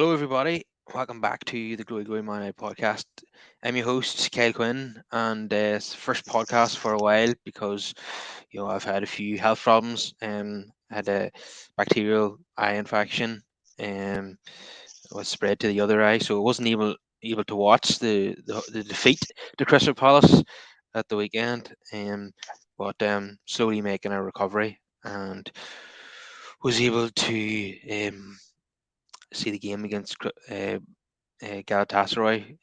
Hello, everybody. Welcome back to the Glory Glory Man United podcast. I'm your host, Kyle Quinn, and it's the first podcast for a while because I've had a few health problems. I had a bacterial eye infection, um, was spread to the other eye, so I wasn't able to watch the defeat to Crystal Palace at the weekend. But slowly making a recovery and was able to see the game against Galatasaray,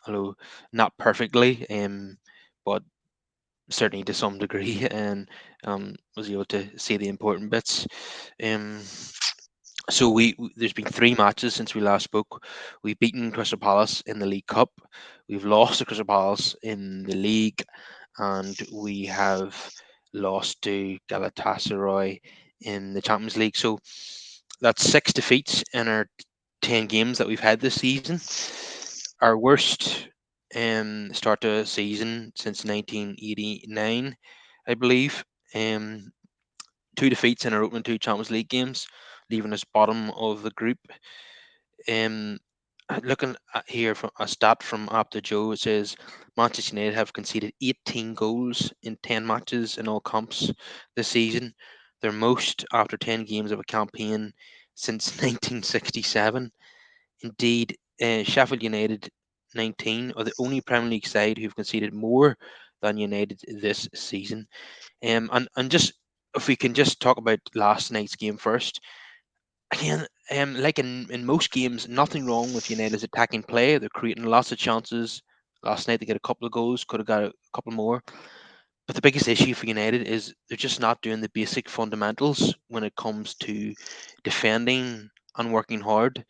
although not perfectly, but certainly to some degree, and was able to see the important bits. Um, so there's been three matches since we last spoke. We've beaten Crystal Palace in the League Cup, we've lost to Crystal Palace in the league, and we have lost to Galatasaray in the Champions League. So that's six defeats in our 10 games that we've had this season. Our worst start to a season since 1989, I believe. Um, Two defeats in our opening two Champions League games, leaving us bottom of the group. Um, Looking at here from a stat from Opta Joe, it says Manchester United have conceded 18 goals in 10 matches in all comps this season, their most after 10 games of a campaign since 1967. Indeed, Sheffield United 19 are the only Premier League side who've conceded more than United this season. And just if we can just talk about last night's game first, again, like in most games, nothing wrong with United's attacking play. They're creating lots of chances. Last night they get a couple of goals, could have got a couple more. But the biggest issue for United is they're just not doing the basic fundamentals when it comes to defending and working hard,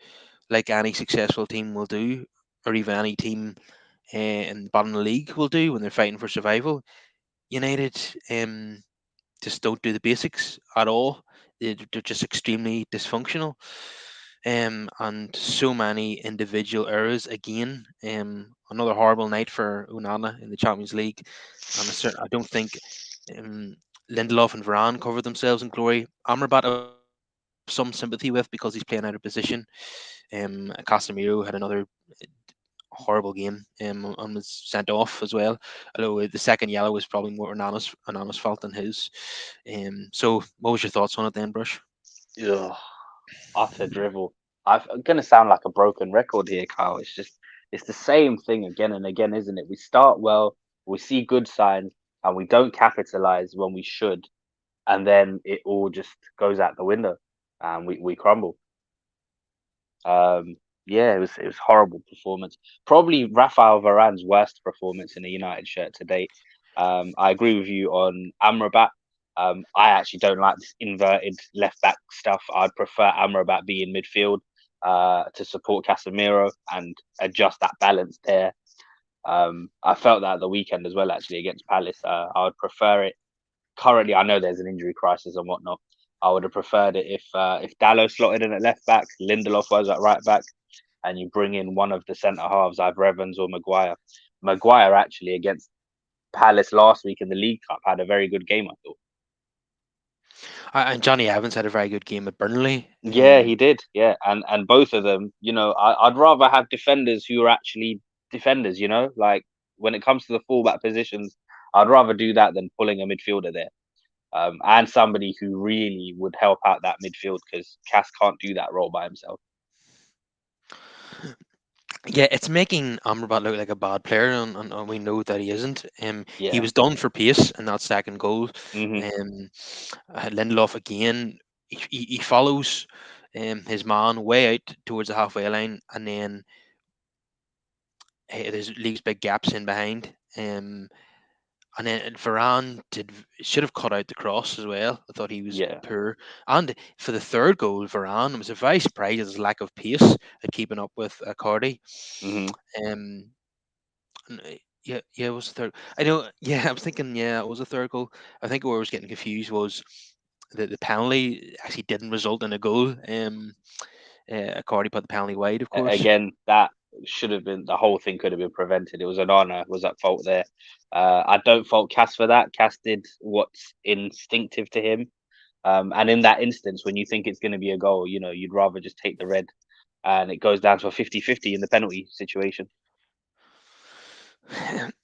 like any successful team will do, or even any team in the bottom of the league will do when they're fighting for survival. United just don't do the basics at all. They're just extremely dysfunctional. And so many individual errors again. Another horrible night for Onana in the Champions League, and I don't think um, Lindelof and Varane covered themselves in glory. Amrabat I have some sympathy with because he's playing out of position. Casemiro had another horrible game and was sent off as well. Although the second yellow was probably more Onana's fault than his. So, what was your thoughts on it then, Brush? Ugh, utter drivel. I'm gonna sound like a broken record here, Kyle. It's the same thing again and again, isn't it? We start well, we see good signs, and we don't capitalize when we should, and then it all just goes out the window, and we crumble. Um, yeah, it was horrible performance. Probably Rafael Varane's worst performance in a United shirt to date. I agree with you on Amrabat. I actually don't like this inverted left back stuff. I'd prefer Amrabat be in midfield to support Casemiro and adjust that balance there. I felt that the weekend as well, actually, against Palace. I would prefer it. Currently, I know there's an injury crisis and whatnot. I would have preferred it if Dallo slotted in at left back, Lindelof was at right back, and you bring in one of the centre halves, either Evans or Maguire. Maguire actually against Palace last week in the League Cup had a very good game, I thought. And Johnny Evans had a very good game at Burnley. Yeah, he did. Yeah, and both of them, I'd rather have defenders who are actually defenders. Like when it comes to the fullback positions, I'd rather do that than pulling a midfielder there. And somebody who really would help out that midfield because Cass can't do that role by himself. Yeah, it's making Amrabat look like a bad player, and we know that he isn't. He Yeah. was done for pace in that second goal. Hmm. Um, Lindelof again, he follows his man way out towards the halfway line, and then there's leaves big gaps in behind. And then Varane should have cut out the cross as well. I thought he was Yeah. poor. And for the third goal, Varane was a very surprised at his lack of pace at keeping up with Cardi. Hmm. Um, yeah, yeah, it was the third. I know. Yeah, I was thinking. Yeah, it was a third goal. I think where I was getting confused was the penalty actually didn't result in a goal. Cardi put the penalty wide, of course. Again, that should have been the whole thing could have been prevented. It was Onana was at fault there. I don't fault Cass for that. Cass did what's instinctive to him. And in that instance, when you think it's going to be a goal, you'd rather just take the red. and it goes down to a 50-50 in the penalty situation.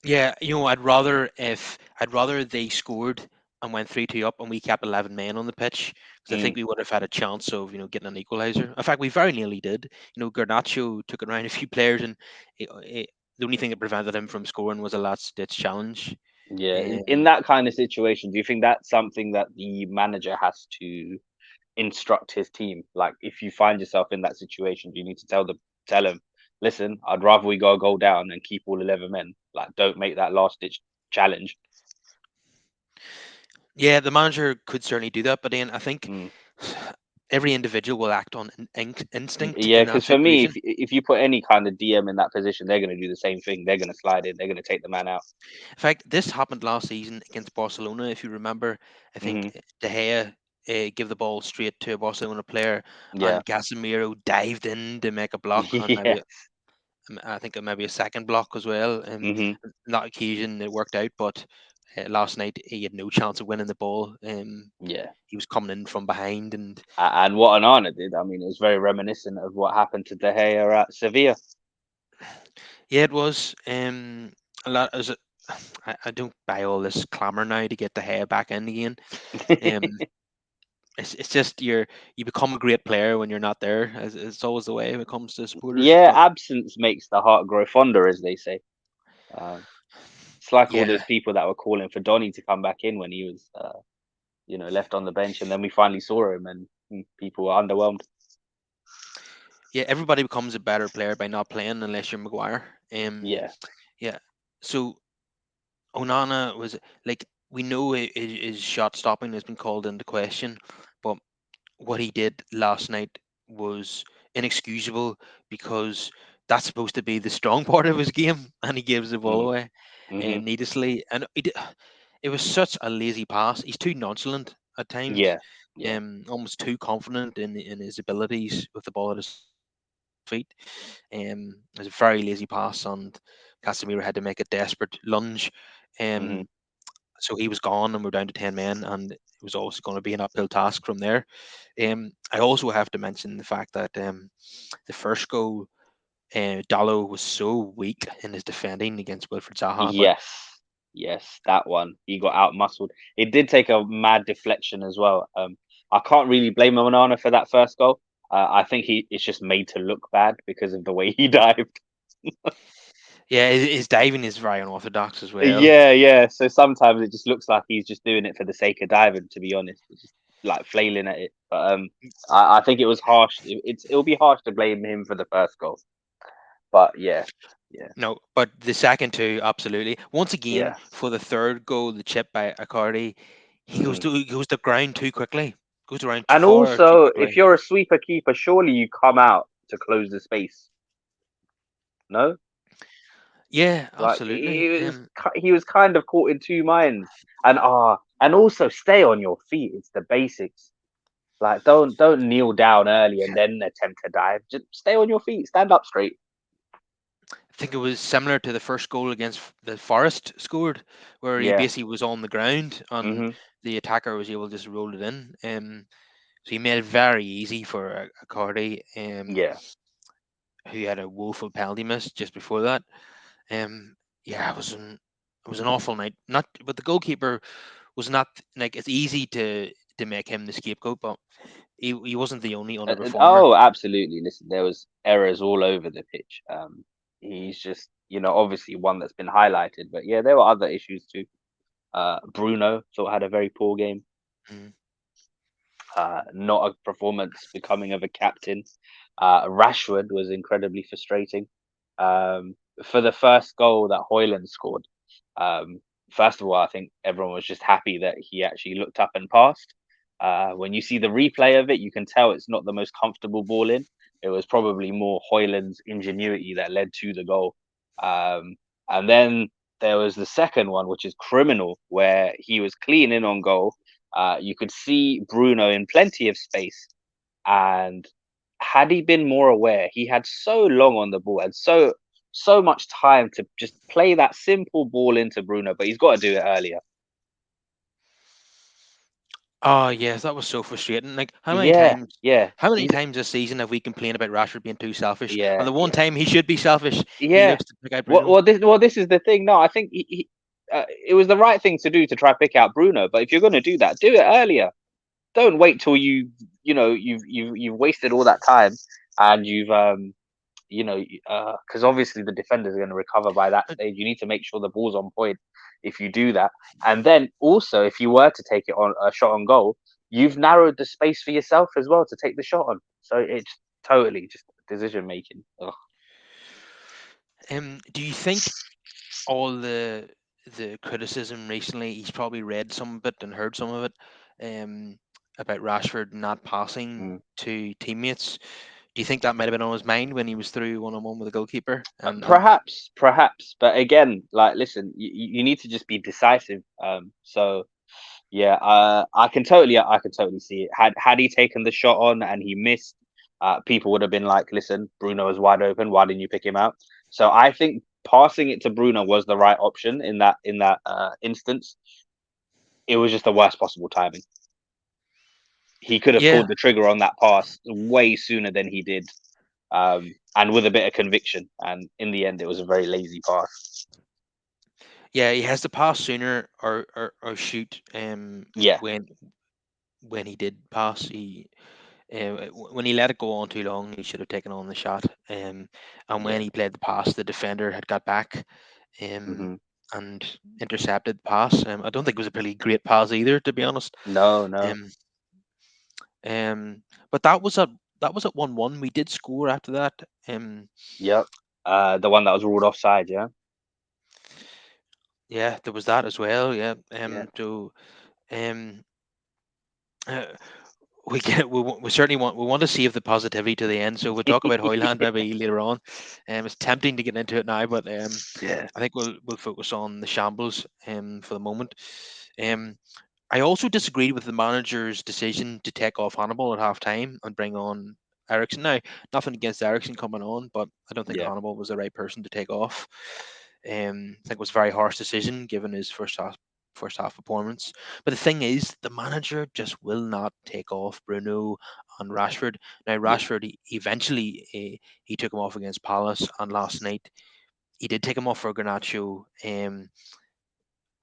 Yeah, I'd rather they scored and went 3-2 up, and we kept 11 men on the pitch, because I Mm, think we would have had a chance of getting an equaliser. In fact, we very nearly did. Garnacho took it around a few players, and the only thing that prevented him from scoring was a last ditch challenge. yeah, in Um, that kind of situation, do you think that's something that the manager has to instruct his team? Like, if you find yourself in that situation, do you need to tell him, listen, I'd rather we go a goal down and keep all 11 men. Like, don't make that last ditch challenge. yeah, the manager could certainly do that, but then I think Mm. every individual will act on instinct Yeah, in because that for me, situation. if you put any kind of DM in that position, they're going to do the same thing. They're going to slide in. They're going to take the man out. In fact, this happened last season against Barcelona. If you remember, I think Hmm. De Gea gave the ball straight to a Barcelona player, Yeah. and Casemiro dived in to make a block, and Yeah. I think maybe a second block as well. Hmm. On that occasion, it worked out, but last night he had no chance of winning the ball. Yeah. He was coming in from behind, and And what Onana did, I mean, it was very reminiscent of what happened to De Gea at Sevilla. yeah, it was a lot. I don't buy all this clamour now to get the hair back in again. Um, it's just you become a great player when you're not there. As it's always the way when it comes to supporters. Yeah, But absence makes the heart grow fonder, as they say. Um, it's like all yeah, those people that were calling for Donny to come back in when he was, left on the bench, and then we finally saw him, and people were underwhelmed. yeah, everybody becomes a better player by not playing unless you're Maguire. Yeah. Yeah. So Onana was like, we know his shot stopping has been called into question, but what he did last night was inexcusable, because that's supposed to be the strong part of his game, and he gives the ball Mm. away Hmm. needlessly. And it was such a lazy pass. He's too nonchalant at times, Yeah. Yeah. almost too confident in his abilities with the ball at his feet. It was a very lazy pass, and Casemiro had to make a desperate lunge. Um, Hmm. so he was gone, and we're down to 10 men, and it was also going to be an uphill task from there. I also have to mention the fact that the first goal, Dallo was so weak in his defending against Wilfred Zaha, but Yes, yes, that one. He got out muscled. It did take a mad deflection as well. I can't really blame Onana for that first goal. I think he it's just made to look bad because of the way he dived. yeah, his diving is very unorthodox as well. Yeah, yeah. So sometimes it just looks like he's just doing it for the sake of diving. To be honest, it's just like flailing at it. But I think it was harsh. It'll be harsh to blame him for the first goal. But yeah, yeah, No, but the second two, absolutely. Once again, yeah. for the third goal, the chip by Acardi, Hmm. he goes to ground too quickly. Goes around And far too also, if quickly. you're a sweeper keeper, surely you come out to close the space. No, Yeah, like absolutely. he was kind of caught in two minds. And also stay on your feet. It's the basics. Like don't kneel down early and then attempt to dive. Just stay on your feet. Stand up straight. I think it was similar to the first goal against the Forest scored, where he Yeah. basically was on the ground, and Hmm. the attacker was able to just roll it in. So he made it very easy for Cardi, Yeah. who had a woeful penalty miss just before that. Um, yeah, it was an awful night. Not, but the goalkeeper was not, like, it's easy to make him the scapegoat, but he wasn't the only underperformer. Oh, absolutely. Listen, there was errors all over the pitch. He's just, obviously one that's been highlighted, but yeah, there were other issues too. Bruno sort of had a very poor game. Mm. Not a performance becoming of a captain. Rashford was incredibly frustrating. For the first goal that Hoyland scored, um, first of all, I think everyone was just happy that he actually looked up and passed. When you see the replay of it, you can tell it's not the most comfortable ball in. It was probably more Hoyland's ingenuity that led to the goal. Um, and then there was the second one, which is criminal, where he was clean in on goal. You could see Bruno in plenty of space, and had he been more aware, he had so long on the ball and so much time to just play that simple ball into Bruno, but he's got to do it earlier. Oh yes, that was so frustrating. Like Yeah, yeah. how many He's times this season have we complained about Rashford being too selfish? And yeah, the one yeah, time he should be selfish, he yeah. looks to pick out Bruno. Well, this is the thing. No, I think it was the right thing to do to try pick out Bruno. But if you're going to do that, do it earlier. Don't wait till you've wasted all that time and you've because obviously the defenders are going to recover by that Uh, stage. You need to make sure the ball's on point if you do that. And then also, if you were to take it on a shot on goal, you've narrowed the space for yourself as well to take the shot on. So it's totally just decision making. Ugh. do you think all the criticism recently, he's probably read some of it and heard some of it, about Rashford not passing Mm. to teammates? Do you think that might have been on his mind when he was through one on one with the goalkeeper? And Perhaps, but again, like, listen, you need to just be decisive. So yeah, I can totally see it. Had he taken the shot on and he missed, people would have been like, "Listen, Bruno is wide open. Why didn't you pick him out?" So I think passing it to Bruno was the right option in that instance. It was just the worst possible timing. He could have yeah, pulled the trigger on that pass way sooner than he did, and with a bit of conviction. And in the end, it was a very lazy pass. yeah, he has to pass sooner or shoot. Yeah. When he did pass, when he let it go on too long, he should have taken on the shot. And when Yeah. he played the pass, the defender had got back, um, Hmm. and intercepted the pass. I don't think it was a really great pass either, to be honest. No, no. Um, but that was at 1-1. We did score after that. Yep. The one that was ruled offside. Yeah. Yeah, there was that as well. Yeah. Yeah. Um, uh, we certainly want to save the positivity to the end. So we'll talk about Hoyland maybe later on. It's tempting to get into it now, but Yeah. I think we'll focus on the shambles for the moment. Um, I also disagreed with the manager's decision to take off Hannibal at half time and bring on Ericsson. Now, nothing against Ericsson coming on, but I don't think Yeah. Hannibal was the right person to take off. I think it was a very harsh decision given his first half performance. But the thing is, the manager just will not take off Bruno and Rashford. Now, Yeah. Rashford eventually he took him off against Palace, and last night he did take him off for Garnacho.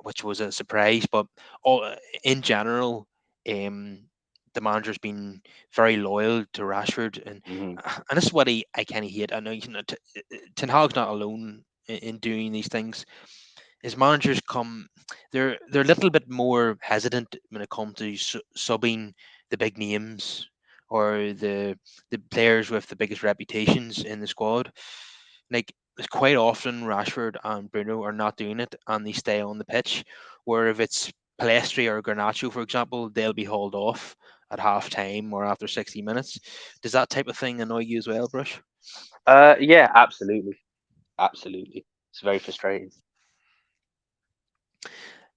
Which was a surprise. But all in general, um, the manager's been very loyal to Rashford, and Hmm. and this is what I kind of hate. I know Ten Hag's not alone in doing these things. His managers they're a little bit more hesitant when it comes to subbing the big names or the players with the biggest reputations in the squad. Like, quite often Rashford and Bruno are not doing it and they stay on the pitch. Where if it's Palestri or Garnacho, for example, they'll be hauled off at half time or after 60 minutes. Does that type of thing annoy you as well, Brush? Yeah. Absolutely. Absolutely. It's very frustrating.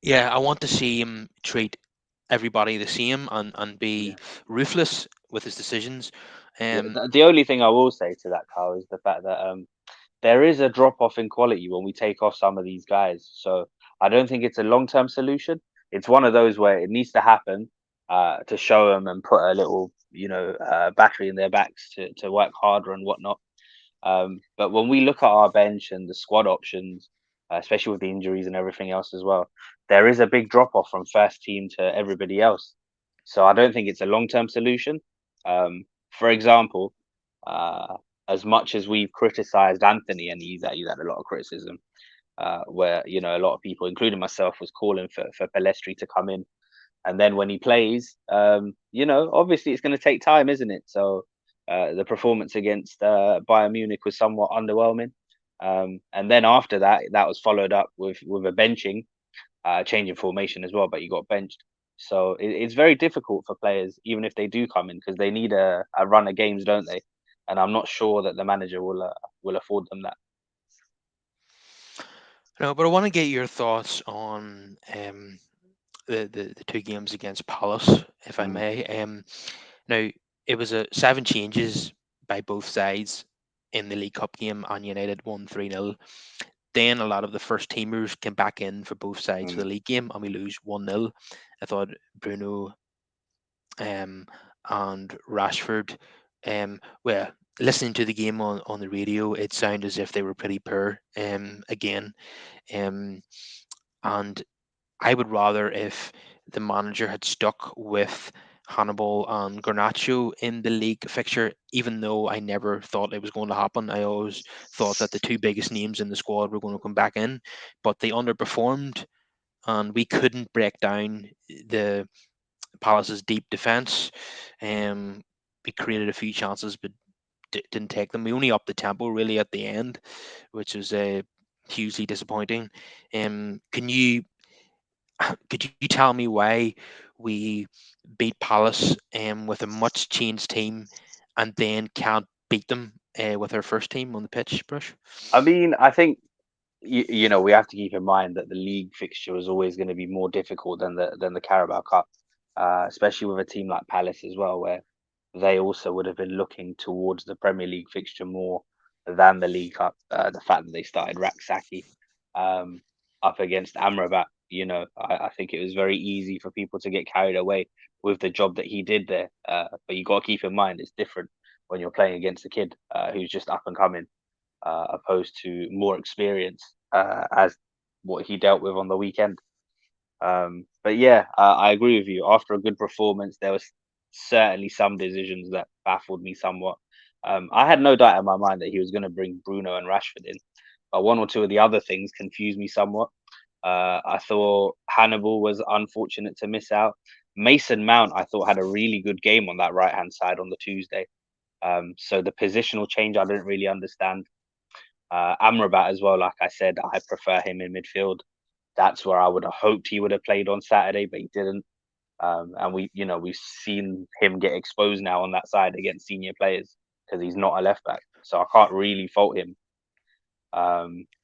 Yeah, I want to see him treat everybody the same and Yeah. be ruthless with his decisions. Yeah. Um, The only thing I will say to that, Carl, is the fact that there is a drop off in quality when we take off some of these guys. So I don't think it's a long term solution. It's one of those where it needs to happen, to show them and put a little, battery in their backs to work harder and whatnot. But when we look at our bench and the squad options, especially with the injuries and everything else as well, there is a big drop off from first team to everybody else. So I don't think it's a long term solution. For example, uh, as much as we've criticised Anthony, and he's had a lot of criticism, where a lot of people, including myself, was calling for Pelestri to come in, and then when he plays, obviously it's going to take time, isn't it? So the performance against Bayern Munich was somewhat underwhelming, and then after that, that was followed up with a benching, change in formation as well, but he got benched. So it's very difficult for players, even if they do come in, because they need a run of games, don't they? And I'm not sure that the manager will afford them that. no, but I want to get your thoughts on the two games against Palace, if I Mm, may. Now, it was a 7 changes by both sides in the League Cup game, and United won 3-0. Then a lot of the first teamers came back in for both sides for mm, the league game, and we lose 1-0. I thought Bruno um, and Rashford. Well, listening to the game on the radio, it sounded as if they were pretty poor again. Um, and I would rather if the manager had stuck with Hannibal and Garnacho in the league fixture, even though I never thought it was going to happen. I always thought that the two biggest names in the squad were going to come back in, but they underperformed, and we couldn't break down the Palace's deep defence. We created a few chances, but didn't take them. We only upped the tempo really at the end, which was hugely disappointing. Can you could you tell me why we beat Palace with a much changed team and then can't beat them with our first team on the pitch, Brush? I mean, I think we have to keep in mind that the league fixture is always going to be more difficult than the Carabao Cup, especially with a team like Palace as well, where they also would have been looking towards the Premier League fixture more than the League Cup. The fact that they started Raksaki um, up against Amrabat, I think it was very easy for people to get carried away with the job that he did there. But you got to keep in mind it's different when you're playing against a kid who's just up and coming, opposed to more experience, as what he dealt with on the weekend. But yeah, I agree with you. After a good performance, there was certainly some decisions that baffled me somewhat. I had no doubt in my mind that he was going to bring Bruno and Rashford in, but one or two of the other things confused me somewhat. I thought Hannibal was unfortunate to miss out. Mason Mount, I thought, had a really good game on that right hand side on the Tuesday. So the positional change I didn't really understand. Amrabat as well, like I said, I prefer him in midfield. That's where I would have hoped he would have played on Saturday, but he didn't. And we've seen him get exposed now on that side against senior players because he's not a left back. So I can't really fault him.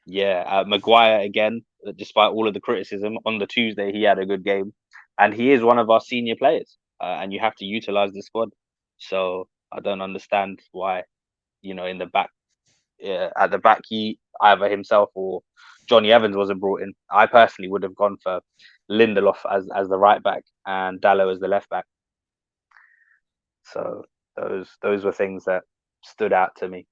Yeah, Maguire again, despite all of the criticism on the Tuesday, he had a good game, and he is one of our senior players, and you have to utilize the squad. So I don't understand why, in the back, at the back, he either himself or Johnny Evans wasn't brought in. I personally would have gone for Lindelof as the right back and Dallo as the left back. So those were things that stood out to me.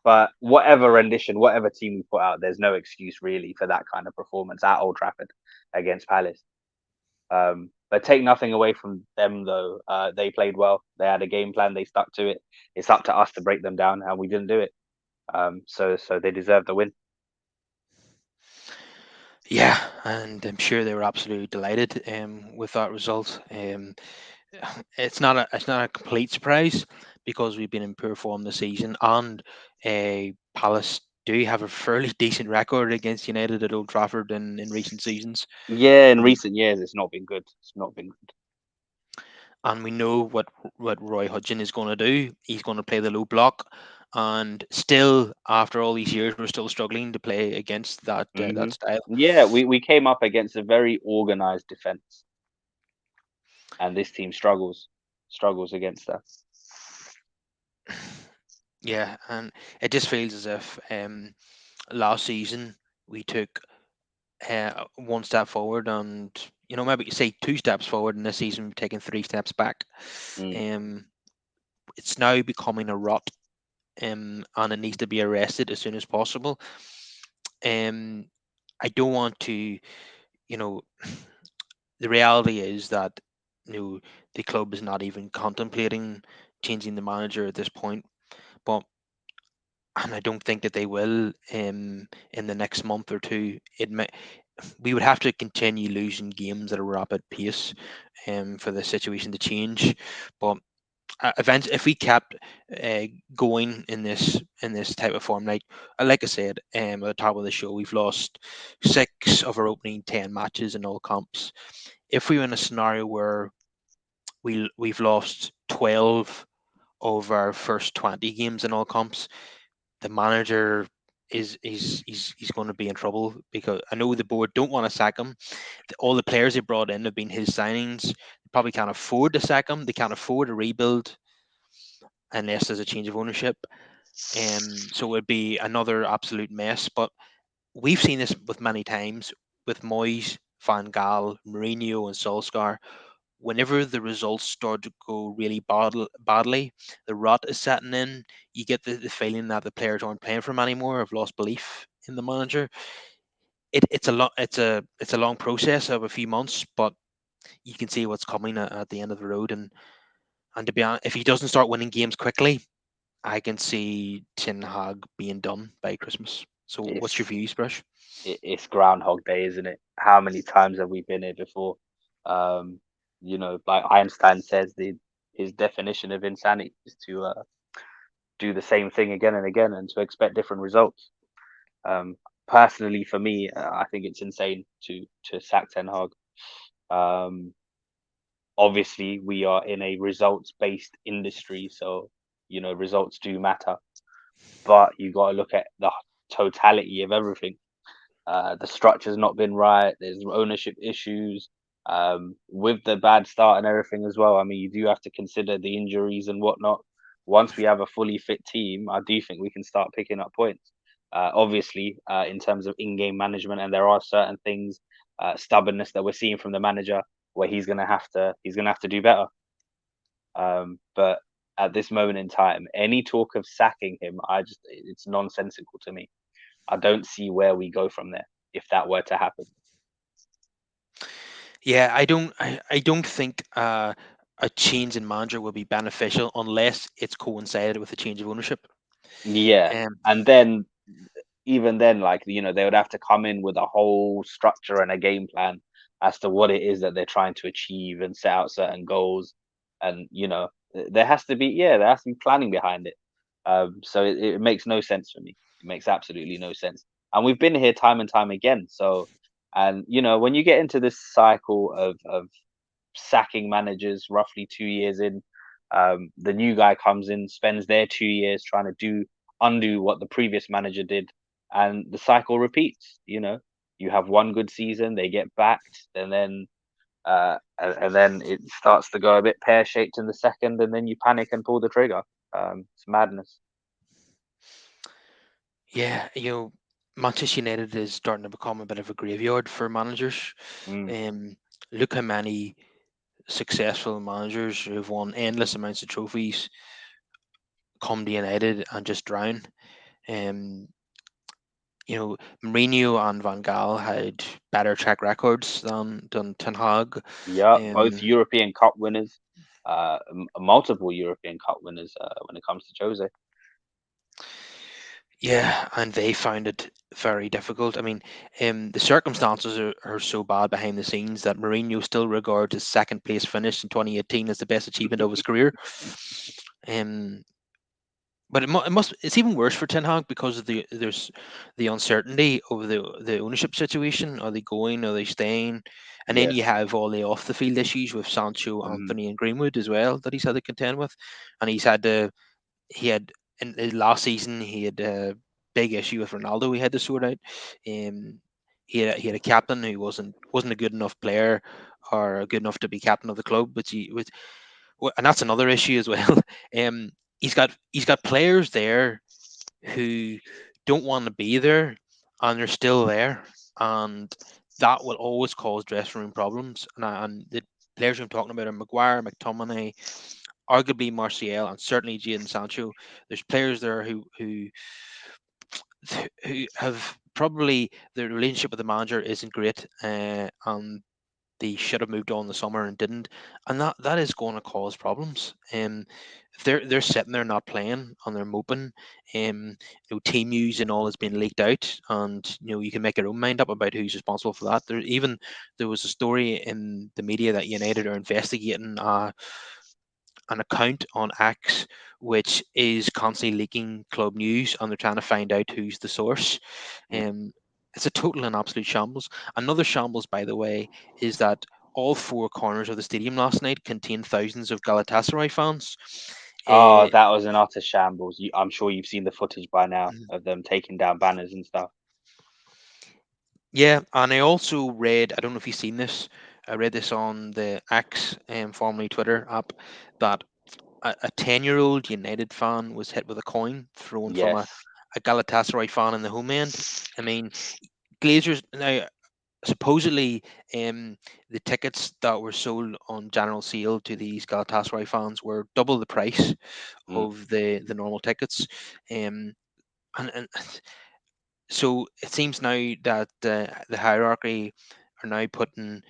But whatever rendition, whatever team we put out, there's no excuse really for that kind of performance at Old Trafford against Palace. But take nothing away from them, though. They played well. They had a game plan. They stuck to it. It's up to us to break them down, and we didn't do it. So they deserve the win. Yeah, and I'm sure they were absolutely delighted with that result. It's not a complete surprise because we've been in poor form this season, and Palace do have a fairly decent record against United at Old Trafford in recent seasons. Yeah, in And we recent years, it's not been good. It's not been good. and we know what Roy Hodgson is going to do. He's going to play the low block, and still after all these years, we're still struggling to play against that Hmm. style. Yeah, we came up against a very organized defense, and this team struggles against that. Yeah, and it just feels as if last season we took one step forward, and maybe you say two steps forward, and this season we've taken three steps back. Mm. Um, it's now becoming a rut, and it needs to be arrested as soon as possible. Um, I don't want to, you know, the reality is that you know the club is not even contemplating changing the manager at this point, but and I don't think that they will in the next month or two. We would have to continue losing games at a rapid pace for the situation to change. But events, if we kept going in this type of form, like I said at the top of the show, we've lost 6 of our opening 10 matches in all comps. If we were in a scenario where we've lost 12 of our first 20 games in all comps, the manager he's going to be in trouble because I know the board don't want to sack him. All the players they brought in have been his signings. They probably can't afford to sack him. They can't afford to rebuild unless there's a change of ownership. So it'd be another absolute mess. But we've seen this with many times with Moyes, Van Gaal, Mourinho, and Solskjaer. whenever the results start to go really badly, the rot is setting in. You get the feeling that the players aren't playing for him anymore. Have lost belief in the manager. It's a long process of a few months, but you can see what's coming at the end of the road. And to be honest, if he doesn't start winning games quickly, I can see Ten Hag being done by Christmas. So, what's your It's views, Brush? it's Groundhog Day, isn't it? How many times have we been here before? Um, like Einstein says, the his definition of insanity is to do the same thing again and again and to expect different results. Um, Personally, for me, I think it's insane to sack Ten Hag. Um, Obviously, we are in a results based industry, so results do matter. But you got to look at the totality of everything. The structure's not been right. There's ownership issues with the bad start and everything as well. I mean, you do have to consider the injuries and whatnot. Once we have a fully fit team, I do think we can start picking up points. Obviously, in terms of in-game management, and there are certain things, stubbornness that we're seeing from the manager, where he's gonna have to do better. But at this moment in time, any talk of sacking him, it's nonsensical to me. I don't see where we go from there if that were to happen. Yeah, I don't think a change in manager will be beneficial unless it's coincided with a change of ownership. Yeah, Um, and then even then, like they would have to come in with a whole structure and a game plan as to what it is that they're trying to achieve and set out certain goals, and there has to be planning behind it. So it makes no sense for me. It makes absolutely no sense, and we've been here time and time again. So, and when you get into this cycle of sacking managers roughly 2 years in. The new guy comes in, spends their 2 years trying to undo what the previous manager did, and the cycle repeats. You have one good season, they get backed, and then it starts to go a bit pear shaped in the second, and then you panic and pull the trigger. It's madness. yeah, Manchester United is starting to become a bit of a graveyard for managers. Mm. Um, Look how many successful managers who've won endless amounts of trophies come to United and just drown. Um, Mourinho and Van Gaal had better track records than Ten Hag. Yeah, both Um, European Cup winners, multiple European Cup winners when it comes to Jose. yeah, and they found it very difficult. I mean, the circumstances are so bad behind the scenes that Mourinho still regards his second place finish in 2018 as the best achievement of his career. Um, but it's even worse for Ten Hag because of there's the uncertainty over the ownership situation. Are they going? Are they staying? And then you Yes. have all the off the field issues with Sancho, Mm. Anthony, and Greenwood as well that he's had to contend with, and he had in the last season he had a big issue with Ronaldo he had to sort out. He had a captain who wasn't a good enough player or good enough to be captain of the club, but and that's another issue as well. Um, he's got players there who don't want to be there and they're still there, and that will always cause dressing room problems. And the players I'm talking about are Maguire, McTominay, arguably Martial, and certainly Jadon Sancho. There's players there who have probably their relationship with the manager isn't great, and they should have moved on in the summer and didn't, and that is going to cause problems. If they're sitting there not playing and they're moping, team news and all has been leaked out, and you can make your own mind up about who's responsible for that. There was a story in the media that United are investigating an account on X which is constantly leaking club news, and they're trying to find out who's the source. Mm. Um, it's a total and absolute shambles. Another shambles, by the way, is that all four corners of the stadium last night contained thousands of Galatasaray fans. Oh, Uh, that was an utter shambles. I'm sure you've seen the footage by now mhm. of them taking down banners and stuff. Yeah, and I also read, I don't know if you've seen this, I read this on the X, formerly Twitter app, that a 10-year-old United fan was hit with a coin thrown from Yes. a Galatasaray fan in the home end. I mean, Glazers now. supposedly, um, the tickets that were sold on general sale to these Galatasaray fans were double the price Mm. of the normal tickets. And so it seems now that the hierarchy are now putting,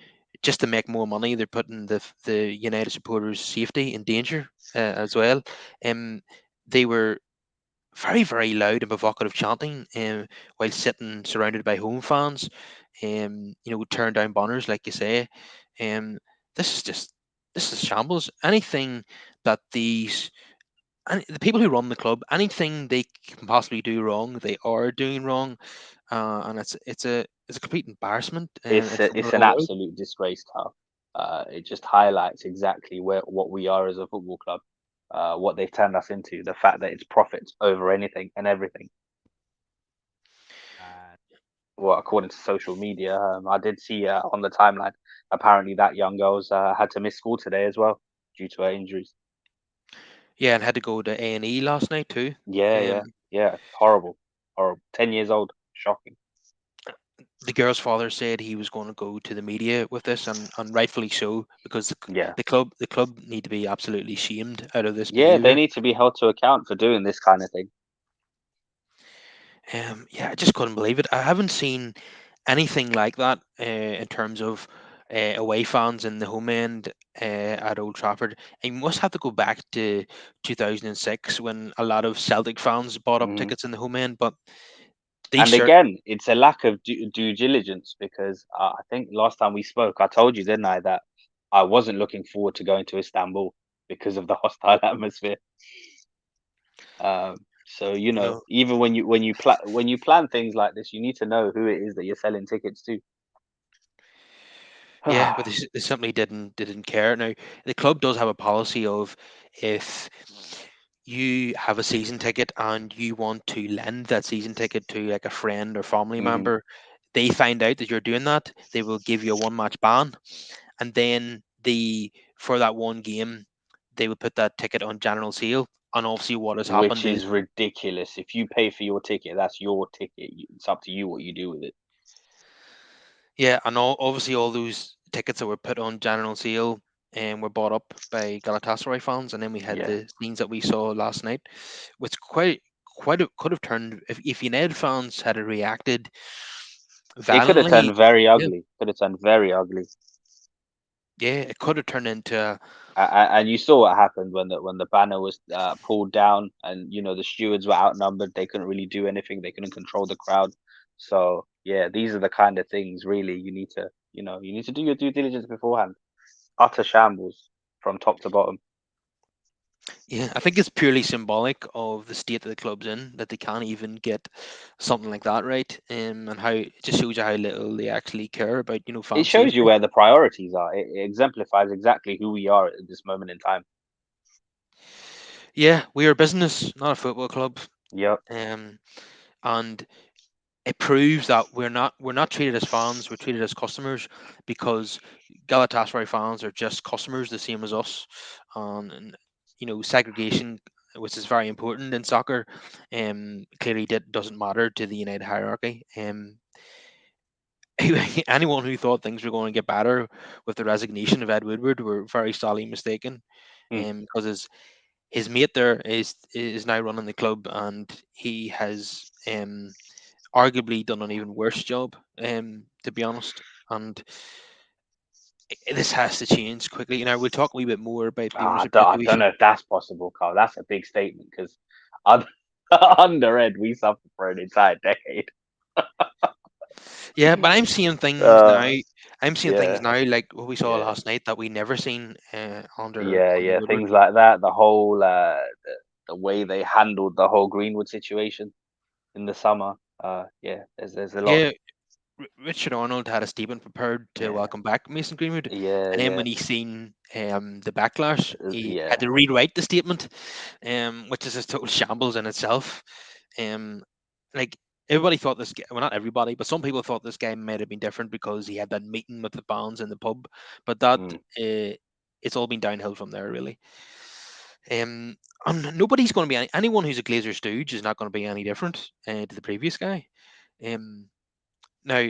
just to make more money, they're putting the United supporters' safety in danger as well. Um, they were very loud and provocative chanting while sitting surrounded by home fans. Turn down banners like you say. Um, this is just this is shambles. Anything that the people who run the club, anything they can possibly do wrong, they are doing wrong, and it's a complete embarrassment in front of It's the an whole world. absolute disgrace, Carl. It just highlights exactly what we are as a football club, what they've turned us into. The fact that it's profits over anything and everything. And well, according to social media, I did see on the timeline. Apparently, that young girl's had to miss school today as well due to her injuries. Yeah, and had to go to A&E last night too. Yeah, Um, yeah, yeah. Horrible, horrible. 10 years old. Shocking. the girl's father said he was going to go to the media with this, and rightfully so, because Yeah, the club need to be absolutely shamed out of this yeah. They behaviour. need to be held to account for doing this kind of thing. Yeah, I just couldn't believe it. I haven't seen anything like that in terms of away fans in the home end at Old Trafford. I must have to go back to 2006 when a lot of Celtic fans bought up Mhm. tickets in the home end, but these And certain. again, it's a lack of due diligence because I think last time we spoke, I told you, didn't I, that I wasn't looking forward to going to Istanbul because of the hostile atmosphere. So No. even when you plan things like this, you need to know who it is that you're selling tickets to. Yeah, but they simply didn't care. Now the club does have a policy of, if you have a season ticket and you want to lend that season ticket to like a friend or family Hmm. member, they find out that you're doing that, they will give you a 1 match ban, and then the for that one game, they will put that ticket on general sale. And obviously, what has Which happened is, is ridiculous. If you pay for your ticket, that's your ticket. It's up to you what you do with it. yeah, and obviously all those tickets that were put on general sale and were bought up by Galatasaray fans, and then we had Yeah, the scenes that we saw last night, which could have turned, if United fans had reacted it could have violently. turned very Yeah, ugly. Could have turned very ugly. yeah, it could have turned into And you saw what happened when the banner was pulled down, and the stewards were outnumbered. They couldn't really do anything. They couldn't control the crowd. So yeah, these are the kind of things really you need to do your due diligence beforehand. Utter shambles from top to bottom. yeah. I think it's purely symbolic of the state that the club's in, that they can't even get something like that right, and how it just shows you how little they actually care about It fan shows you safety. where the priorities are. It exemplifies exactly who we are at this moment in time. Yeah, we are a business, not a football club. Yep. Um, and it proves that we're not treated as fans, we're treated as customers, because Galatasaray fans are just customers the same as us. And segregation, which is very important in soccer, clearly doesn't matter to the United hierarchy. Anyone who thought things were going to get better with the resignation of Ed Woodward were very sadly mistaken, Hmm. because his mate there is now running the club, and he has arguably done an even worse job, to be honest. And this has to change quickly. Now we'll talk a wee bit more about the ownership I don't situation. know if that's possible, Carl. That's a big statement because under, under Ed, we suffered for an entire decade. Yeah, but I'm seeing things now. Uh, I'm seeing things yeah, now like what we saw yeah, last night that we never seen under yeah. Woodward. Things like that. The whole the way they handled the whole Greenwood situation in the summer. Yeah. There's a lot. Yeah, Richard Arnold had a statement prepared to Yeah, welcome back Mason Greenwood, yeah, and then yeah, when he seen the backlash, he had yeah. to rewrite the statement, which is a total shambles in itself. Um, like everybody thought this guy, well, not everybody, but some people thought this guy might have been different because he had that meeting with the fans in the pub, but that Mm. it's all been downhill from there, really. And nobody's going to be anyone who's a Glazer stooge is not going to be any different to the previous guy. Um, now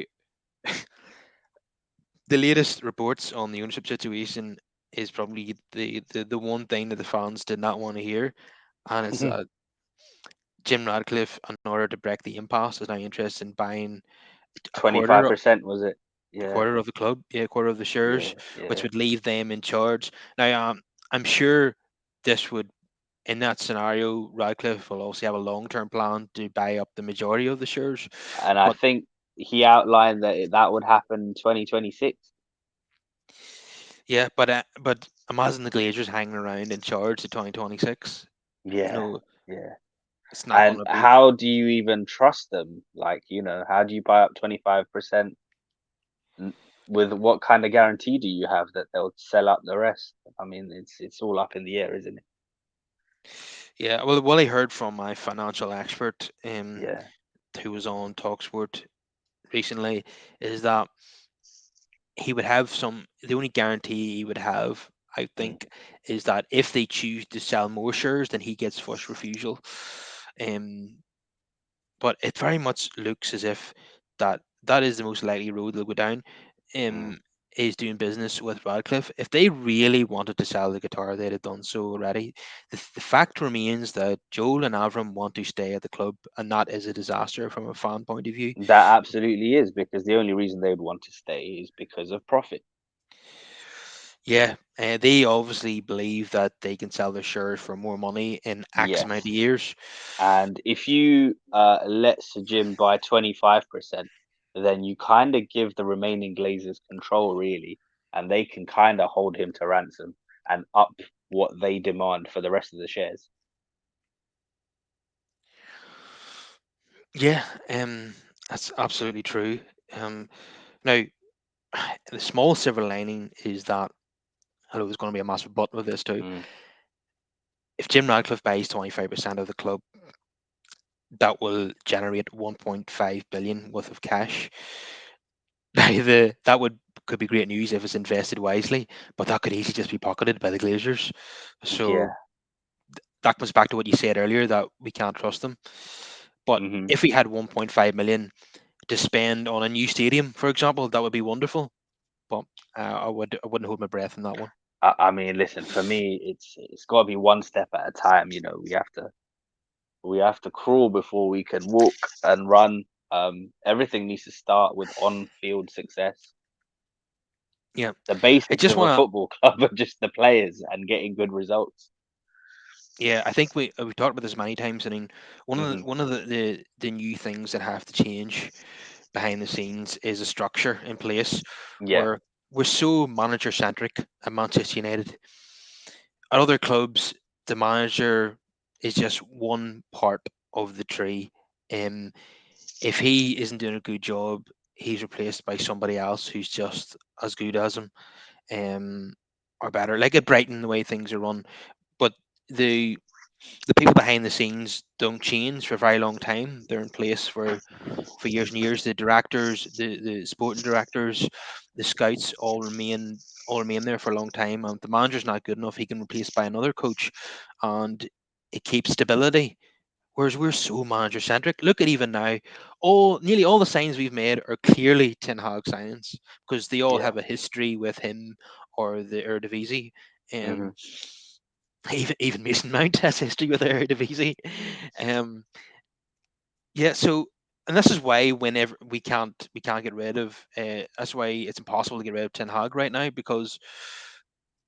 the latest reports on the ownership situation is probably the one thing that the fans did not want to hear, and it's that Jim Radcliffe, in order to break the impasse, is now interested in buying a quarter 25% was it? a Yeah, quarter of the club, yeah, a quarter of the yeah, shares, which yeah. would leave them in charge. Now, I'm sure this would, in that scenario, Radcliffe will also have a long-term plan to buy up the majority of the shares. And I But think he outlined that that would happen 2026. yeah, but imagine the Glazers hanging around in charge to 2026. You Yeah, know, yeah. it's not going And to be. how do you even trust them? Like, how do you buy up 25%? With what kind of guarantee do you have that they'll sell out the rest? I mean, it's all up in the air, isn't it? Yeah, well, what I heard from my financial expert, Yeah. who was on Talksport recently, is that he would have some. The only guarantee he would have, I Mm. think, is that if they choose to sell more shares, then he gets first refusal. Um, but it very much looks as if that is the most likely road they'll go down. Mm. Um, is doing business with Radcliffe. If they really wanted to sell the guitar, they'd have done so already. The fact remains that Joel and Avram want to stay at the club, and that is a disaster from a fan point of view. That absolutely is, because the only reason they would want to stay is because of profit. Yeah, they obviously believe that they can sell their shares for more money in X amount of Yes. years. And if you let Sir Jim buy 25%, then you kind of give the remaining Glazers control, really, and they can kind of hold him to ransom and up what they demand for the rest of the shares. Yeah, that's absolutely true. Now, the small silver lining is that I know there's going to be a massive but with this too. Mm. If Jim Radcliffe buys 25% of the club, that will generate 1.5 billion worth of cash. Now, that would could be great news if it's invested wisely, but that could easily just be pocketed by the Glazers. Yeah. So that comes back to what you said earlier that we can't trust them. But Hmm. if we had 1.5 million to spend on a new stadium, for example, that would be wonderful. But I wouldn't hold my breath on that one. I mean, listen, for me, it's got to be one step at a time. We have to crawl before we can walk and run. Everything needs to start with on-field success. Yeah, The I basics just of a want to. football club are just the players and getting good results. Yeah, I think we talked about this many times. I mean, Hmm. one of the new things that have to change behind the scenes is a structure in place Yeah, where we're so manager centric at Manchester United. At other clubs, the manager is just one part of the tree. Um, if he isn't doing a good job, he's replaced by somebody else who's just as good as him, um, or better. Like at Brighton, the way things are run, but the the people behind the scenes don't change for a very long time. They're in place for years and years. The directors, the sporting directors, the scouts all remain there for a long time. And if the manager's not good enough, he can replace by another coach, and it keeps stability. Whereas we're so manager centric. Look at even now, all nearly all the signings we've made are clearly Ten Hag signings because they all yeah. have a history with him or the Eredivisie. Hmm. Um, even Mason Mount has history with the Eredivisie. Um, yeah, so and this is why whenever we can't get rid of that's why it's impossible to get rid of Ten Hag right now because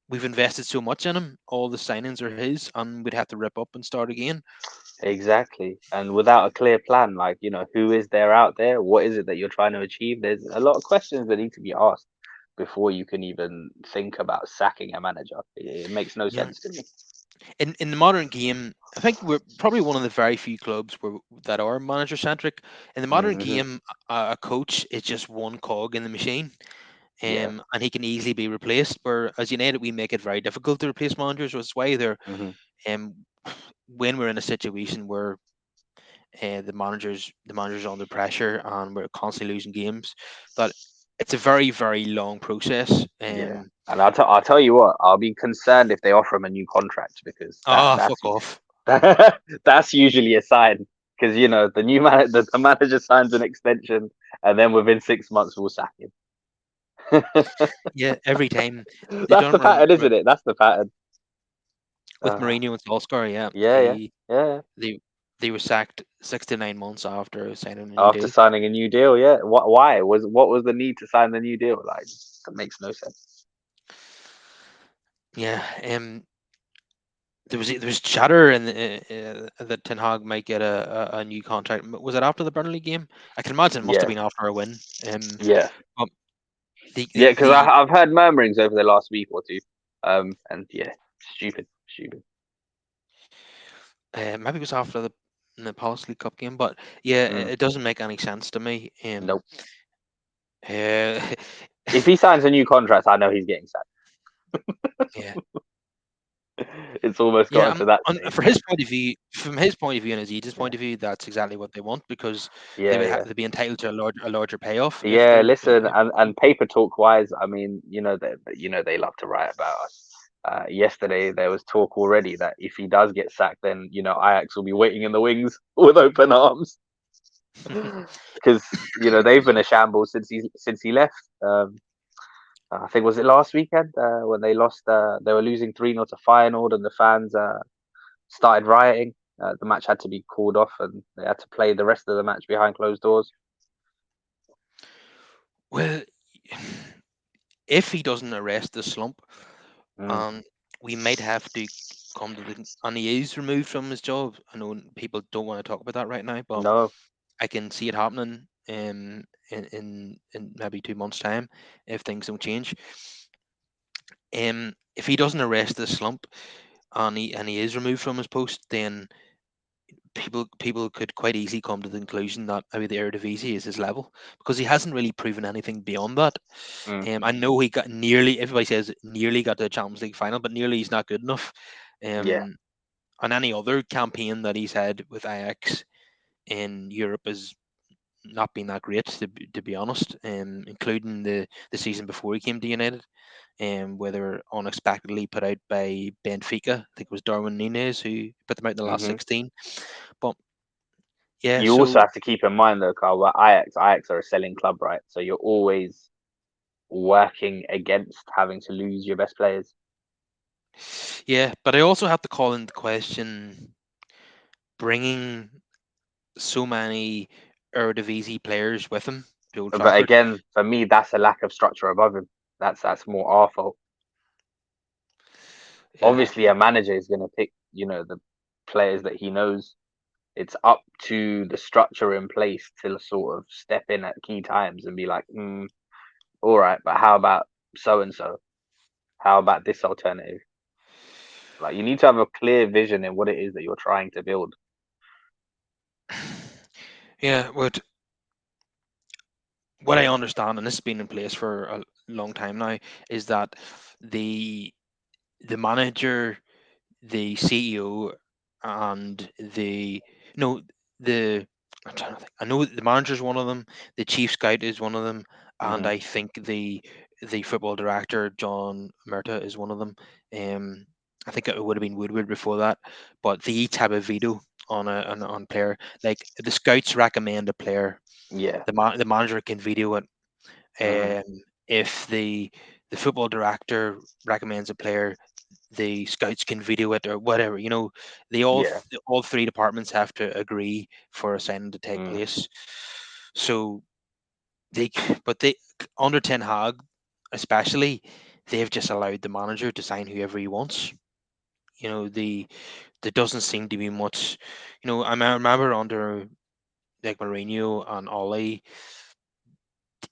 we've invested so much in him. All the signings are his, and we'd have to rip up and start again. Exactly. And without a clear plan, like, who is there out there? What is it that you're trying to achieve? There's a lot of questions that need to be asked before you can even think about sacking a manager. It makes no Yeah, sense to me. in the modern game, I think we're probably one of the very few clubs that are manager centric. In the modern Hmm. game, a coach is just one cog in the machine. Yeah. And he can easily be replaced. Where as United, we make it very difficult to replace managers. That's why they're Hmm. um, when we're in a situation where the managers are under pressure and we're constantly losing games, that it's a very long process. Yeah. And I'll tell you what, I'll be concerned if they offer him a new contract, because Fuck off. that's usually a sign. Because the manager signs an extension, and then within 6 months we'll sack him. Yeah, every time they That's done the it pattern, isn't it? That's the pattern. with Uh, Mourinho and Solskjaer. Yeah, yeah, yeah, yeah. they they were sacked 6 to 9 months after signing a new After deal. signing a new deal, yeah. Why what was the need to sign the new deal? Like, that makes no sense. Yeah, there was chatter and that Ten Hag might get a new contract. Was it after the Burnley game? I can imagine it must have Yeah, been after a win. yeah, But yeah. Because the I've heard murmurings over the last week or two. And yeah, stupid, stupid. maybe it was after the Palace League Cup game, but yeah, Mm, it doesn't make any sense to me. nope. Uh, If he signs a new contract, I know he's getting sacked. yeah, It's almost yeah. gotten to that On, stage for now. his point of view, from his point of view and Aziz's Yeah, point of view, that's exactly what they want because yeah, yeah. they'd be entitled to a larger payoff if Yeah, they're. listen, and paper talk wise, I mean, they love to write about us. Yesterday there was talk already that if he does get sacked, then Ajax will be waiting in the wings with open arms because they've been a shambles since he left. I think was it last weekend when they lost. They were losing 3-0 to Feyenoord, and the fans started rioting. The match had to be called off, and they had to play the rest of the match behind closed doors. Well, if he doesn't arrest the slump, Mm, um, we might have to come to the and he is removed from his job. I know people don't want to talk about that right now, but no. I can see it happening in maybe 2 months' time if things don't change. If he doesn't arrest the slump and he is removed from his post, then people could quite easily come to the conclusion that maybe the Eredivisie is his level because he hasn't really proven anything beyond that. Mm, I know he got nearly. Everybody says nearly got to the Champions League final, but nearly is not good enough. yeah. Um, on any other campaign that he's had with Ajax in Europe has not been that great to be honest. Including the season before he came to United, where they were unexpectedly put out by Benfica. I think it was Darwin Nunez who put them out in the last Hmm. 16. But yeah, You also so have to keep in mind though, Carl, that Ajax are a selling club, right? So you're always working against having to lose your best players. yeah, but I also have to call into question bringing so many Eredivisie players with him to Old But Trafford. again, for me, that's a lack of structure above him. That's more our fault. Yeah, Obviously, a manager is going to pick, the players that he knows. It's up to the structure in place to sort of step in at key times and be like, all right, but how about so and so? How about this alternative? Like, you need to have a clear vision in what it is that you're trying to build. yeah. What I understand, and this has been in place for a long time now, is that the the manager, the CEO, and the no the I'm trying to think. I know the manager is one of them. The chief scout is one of them, and Hmm. I think the football director John Murta is one of them. Um, I think it would have been Woodward before that, but they each have a veto on player. Like the scouts recommend a player, Yeah. the manager can veto it. Hmm. If the football director recommends a player, the scouts can veto it or whatever. They Yeah. all three departments have to agree for a signing to take Mm. place. So but they under Ten Hag, especially, they've just allowed the manager to sign whoever he wants. There doesn't seem to be much. I remember under like Mourinho and Ollie,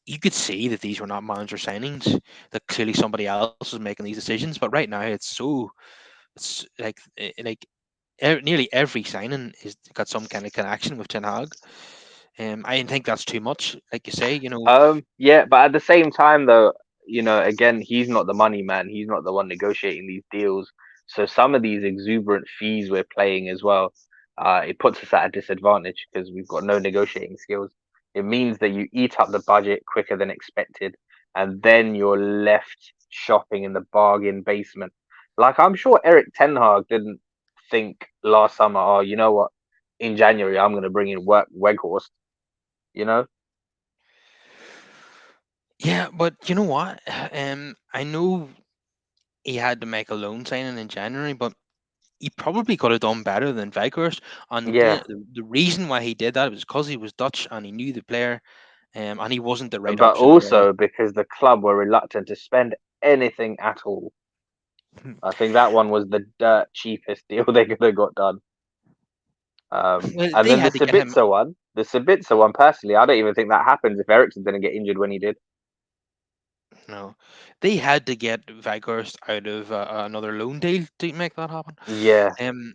you could see that these were not manager signings. That clearly somebody else was making these decisions. But right now, it's nearly every signing is got some kind of connection with Ten Hag. I think that's too much. Like you say, Yeah, but at the same time, though, again, he's not the money man. He's not the one negotiating these deals. So some of these exuberant fees we're playing as well, it puts us at a disadvantage because we've got no negotiating skills. It means that you eat up the budget quicker than expected, and then you're left shopping in the bargain basement. Like I'm sure Eric Ten Hag didn't think last summer, oh, you know what? In January, I'm going to bring in work Weghorst. You know, Yeah, but you know what? I know he had to make a loan signing in January, but he probably could have done better than Weghorst. And Yeah, the reason why he did that was because he was Dutch and he knew the player, and he wasn't the right but option for Ollie. also because the club were reluctant to spend anything at all. I think that one was the dirt cheapest deal they could have got done. Well, And they then the had to get him. Sabitzer one, personally, I don't even think that happens if Ericsson didn't get injured when he did. No, they had to get Weghorst out of another loan deal to make that happen. Yeah, Um,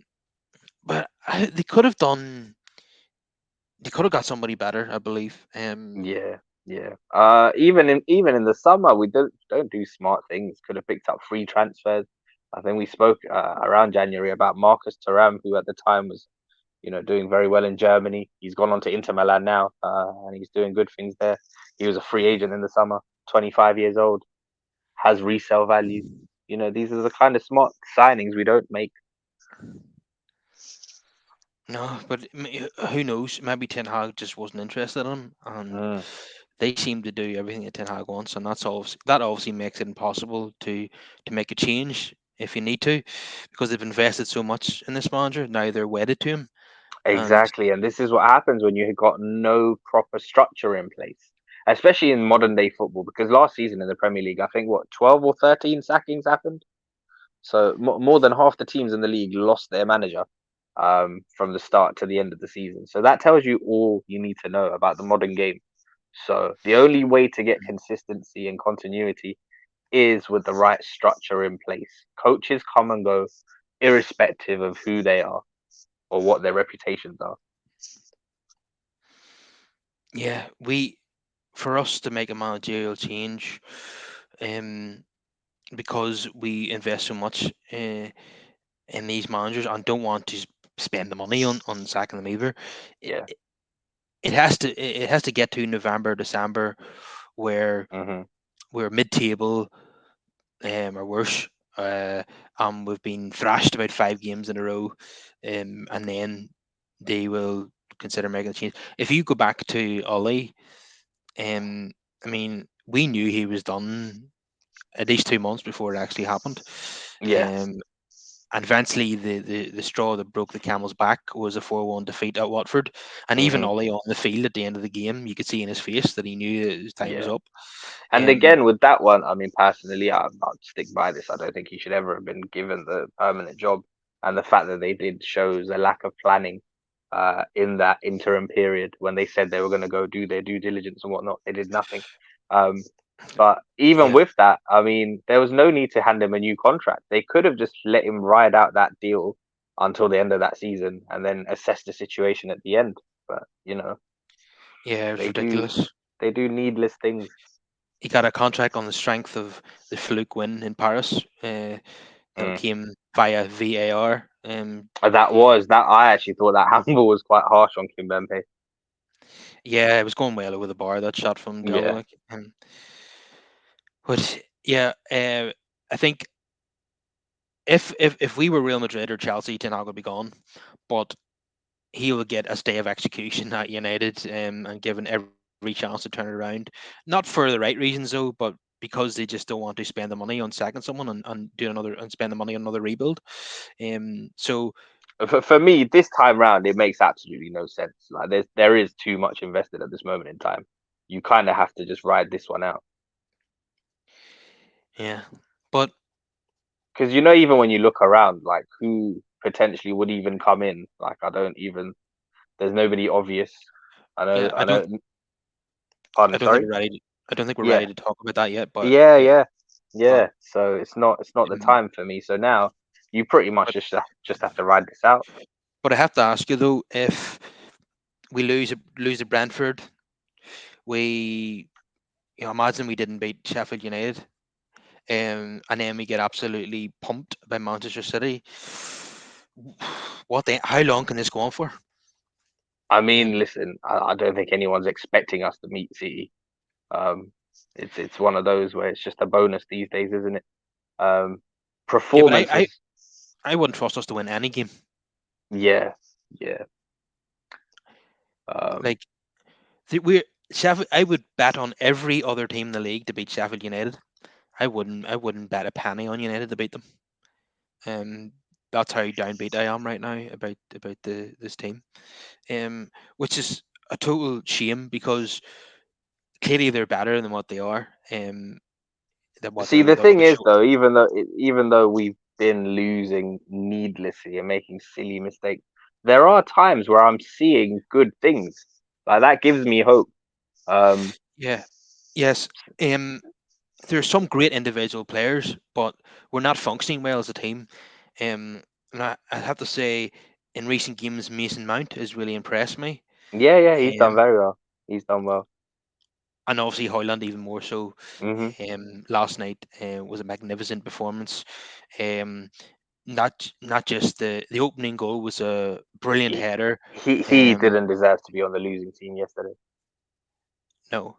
but they could have done. They could have got somebody better, I believe. yeah, yeah. Even in the summer, we don't do smart things. Could have picked up free transfers. I think we spoke around January about Marcus Thuram, who at the time was, doing very well in Germany. He's gone on to Inter Milan now, and he's doing good things there. He was a free agent in the summer, 25 years old, has resale value. These are the kind of smart signings we don't make. No, but who knows? Maybe Ten Hag just wasn't interested in him, and Mm, they seem to do everything that Ten Hag wants, and that obviously makes it impossible to make a change if you need to, because they've invested so much in this manager. Now they're wedded to him, and exactly, and this is what happens when you have got no proper structure in place, especially in modern day football. Because last season in the Premier League, I think 12 or 13 sackings happened. So more than half the teams in the league lost their manager from the start to the end of the season. So that tells you all you need to know about the modern game. So the only way to get consistency and continuity is with the right structure in place. Coaches come and go irrespective of who they are or what their reputations are. yeah, we for us to make a managerial change, um, because we invest so much in these managers and don't want to spend the money on sacking them either. It, Yeah. it has to get to November, December, where Hmm. we're mid-table, or worse, uh, and we've been thrashed about 5 games in a row, and then they will consider making a change. If you go back to Ollie, um, I mean, we knew he was done at least 2 months before it actually happened. Yeah. Um, and eventually, the straw that broke the camel's back was a 4-1 defeat at Watford. And even Hmm. Ollie on the field at the end of the game, you could see in his face that he knew that his time was Yeah. up. And Um, again, with that one, I mean, personally, I'd stick by this. I don't think he should ever have been given the permanent job. And the fact that they did shows a lack of planning in that interim period when they said they were going to go do their due diligence and whatnot. They did nothing. Um, but even yeah, with that, I mean, there was no need to hand him a new contract. They could have just let him ride out that deal until the end of that season and then assess the situation at the end. But yeah, it was they do ridiculous. they do needless things. He got a contract on the strength of the fluke win in Paris. That Mm. came via VAR. That I actually thought that handball was quite harsh on Kimpembe. Yeah, it was going well over the bar, that shot from Yeah. Delva. But yeah, I think if we were Real Madrid or Chelsea, Ten Hag would be gone. But he will get a stay of execution at United, and given every chance to turn it around. Not for the right reasons though, but because they just don't want to spend the money on sacking someone and do another and spend the money on another rebuild. So For me, this time round, it makes absolutely no sense. Like there is too much invested at this moment in time. You kind of have to just ride this one out yeah, but because even when you look around, like who potentially would even come in, like I don't even. There's nobody obvious. I know. yeah, I know. Pardon. I don't think Sorry. we're ready. I don't think we're Yeah. ready to talk about that yet. But Yeah. yeah, Yeah. but Yeah. So it's not the um, time for me. So now you pretty much but just have to ride this out. I have to ask you though, if we lose to Brentford, we imagine we didn't beat Sheffield United, and then we get absolutely pumped by Manchester City. How long can this go on for? I mean, Um, listen, I don't think anyone's expecting us to meet City. Um, it's one of those where it's just a bonus these days, isn't it? Um, yeah, but performances, I wouldn't trust us to win any game. yeah, yeah. Um, Like we're Sheffield. I would bet on every other team in the league to beat Sheffield United. I wouldn't bet a penny on United to beat them. Um, that's how downbeat I am right now about the this team. Which is a total shame because clearly they're better than what they are. Than what See, the they're thing is, showing. though, even though we've been losing needlessly and making silly mistakes, there are times where I'm seeing good things. Like that gives me hope. Um, Yeah. Yes. Um, there's some great individual players, but we're not functioning well as a team. And I have to say, in recent games, Mason Mount has really impressed me. yeah, yeah, he's done Um, very well. He's done well. and obviously Hoyland even more so. Hmm. Last night was a magnificent performance. Um, not just the opening goal was a brilliant He, header. he Um, didn't deserve to be on the losing team yesterday. no,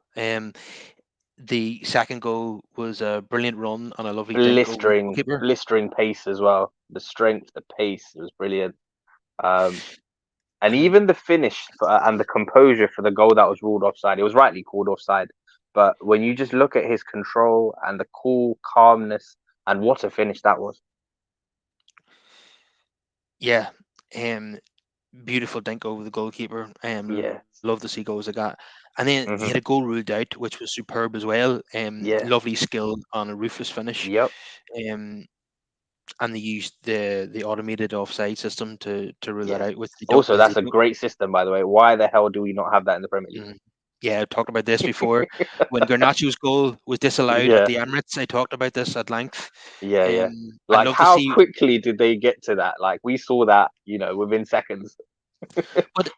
the second goal was a brilliant run and a lovely dink over the Blistering, goalkeeper. blistering pace as well. The strength, the pace was brilliant. Um, and And even the finish and the composure for the goal that was ruled offside, it was rightly called offside. But when you just look at his control and the cool calmness, and what a finish that was. yeah, um, beautiful dink over the goalkeeper. Love Yeah. to see goals like that. And then he had a Hmm. goal ruled out, which was superb as well. Yeah. Lovely skill on a ruthless finish. Yep. Um, and they used the automated offside system to rule that Yeah. out, which they don't Also, that's usually a do. great system, by the way. Why the hell do we not have that in the Premier Mm. Yeah, I talked about this before. League? When Garnacho's goal was disallowed at Yeah. the Emirates, I talked about this at length. Yeah. Yeah. I'd Like, love to how see, quickly did they get to that? Like, we saw that, within seconds. but